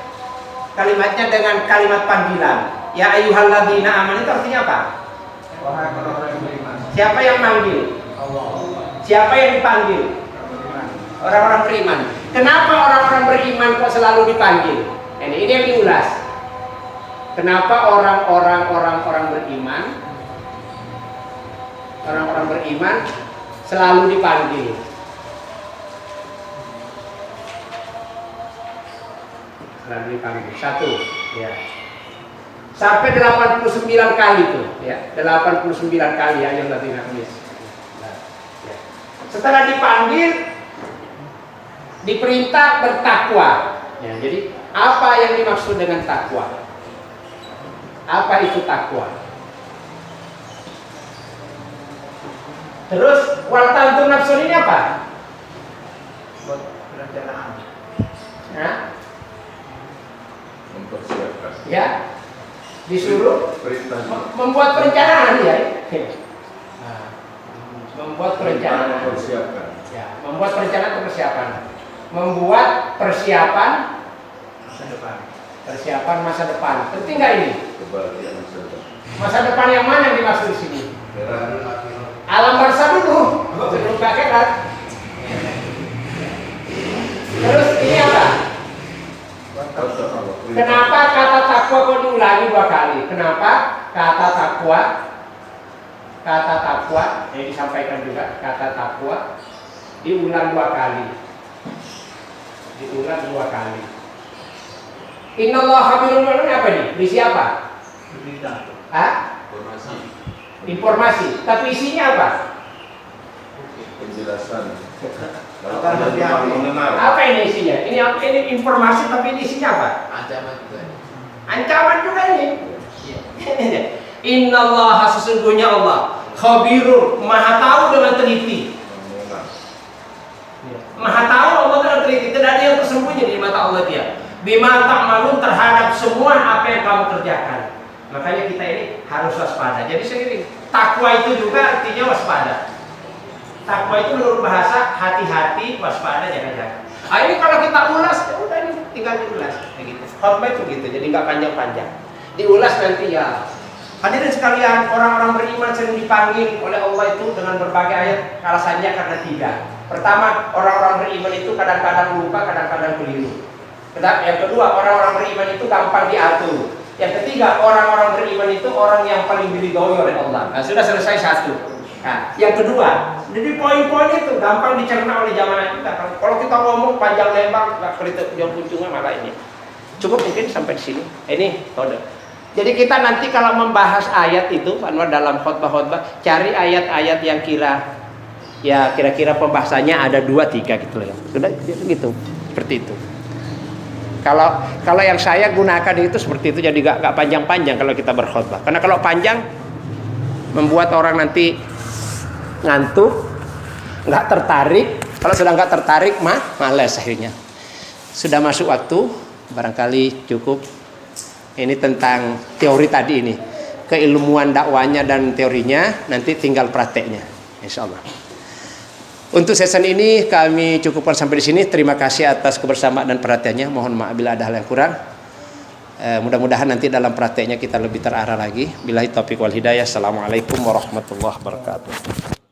kalimatnya dengan kalimat panggilan. Ya ayyuhalladzina amanu itu artinya apa? Wahai orang-orang yang beriman. Siapa yang manggil? Allah. Siapa yang dipanggil? Beriman. Orang-orang beriman. Kenapa orang-orang beriman kok selalu dipanggil? Ini yang diulas. Kenapa orang beriman selalu dipanggil? Selalu dipanggil. Satu, ya. Sampai 89 kali tuh, ya. 89 kali ayyuhalladzina amanu. Ya. Setelah dipanggil, diperintah bertakwa. Ya, jadi apa yang dimaksud dengan takwa? Apa itu takwa? Terus wal tanzur nafsun ini apa? Buat perencanaan. Nah, Mempersiapkan. ya, disuruh Perintah. membuat perencanaan ya. Nah, membuat perencanaan. Mempersiapkan. Ya, membuat perencanaan atau persiapan. Membuat persiapan Masa depan. persiapan masa depan. Penting nggak ini? Kebahagiaan masa depan. Masa depan yang mana yang dimaksud di sini? Merah. Alam barza dulu, sebelum ke akhirat. Terus ini apa? Kenapa kata takwa kok diulangi 2 kali? Kenapa kata takwa yang disampaikan juga kata takwa diulang 2 kali. Diulang 2 kali. Innallaha khabirun bima apa nih? Berisi apa? Berita. Hah? Informasi. Informasi. Tapi isinya apa? Penjelasan. Kalau Akan Anda hati-hati. mengenal. Apa ini isinya? Ini informasi tapi ini isinya apa? Ancaman juga. Ancaman juga ini. Innallaha sesungguhnya Allah khabirun, maha tahu dengan teliti. Mengenal. Maha tahu Allah dengan teliti, tidak ada yang tersembunyi di mata Allah dia. Bima ta'malun terhadap semua apa yang kamu kerjakan. Makanya kita ini harus waspada. Jadi seiring takwa itu juga artinya waspada. Takwa itu menurut bahasa hati-hati, waspada, jangan-jangan. Ini kalau kita ulas, ya udah ini tinggal diulas kayak gitu. Khotbah itu gitu, jadi nggak panjang-panjang. Diulas nanti ya. Hadirin sekalian, orang-orang beriman sering dipanggil oleh Allah itu dengan berbagai ayat. Alasannya karena 3. Pertama, orang-orang beriman itu kadang-kadang lupa, kadang-kadang keliru. Tetap yang kedua, orang-orang beriman itu gampang diatur. Yang ketiga, orang-orang beriman itu orang yang paling diridhoi oleh Allah. Nah, sudah selesai satu. Nah, yang kedua, jadi poin-poin itu gampang dicerna oleh jamaah kita. Kalau kita ngomong panjang lebar, nggak kelihatan ujung-ujungnya malah ini. Cukup mungkin sampai di sini. Ini kode. Jadi kita nanti kalau membahas ayat itu, Anwar, dalam khotbah-khotbah, cari ayat-ayat yang kira-kira pembahasannya ada 2-3 gitu loh. Sudah gitu, seperti itu. Kalau yang saya gunakan itu seperti itu, jadi gak panjang-panjang kalau kita berkhutbah. Karena kalau panjang membuat orang nanti ngantuk, nggak tertarik. Kalau sudah nggak tertarik, malas akhirnya. Sudah masuk waktu, barangkali cukup. Ini tentang teori tadi ini, keilmuan dakwanya dan teorinya. Nanti tinggal prakteknya, insya Allah. Untuk sesi ini kami cukupkan sampai di sini. Terima kasih atas kebersamaan dan perhatiannya. Mohon maaf bila ada hal yang kurang. Mudah-mudahan nanti dalam prakteknya kita lebih terarah lagi. Billahi taufiq wal hidayah. Assalamualaikum warahmatullahi wabarakatuh.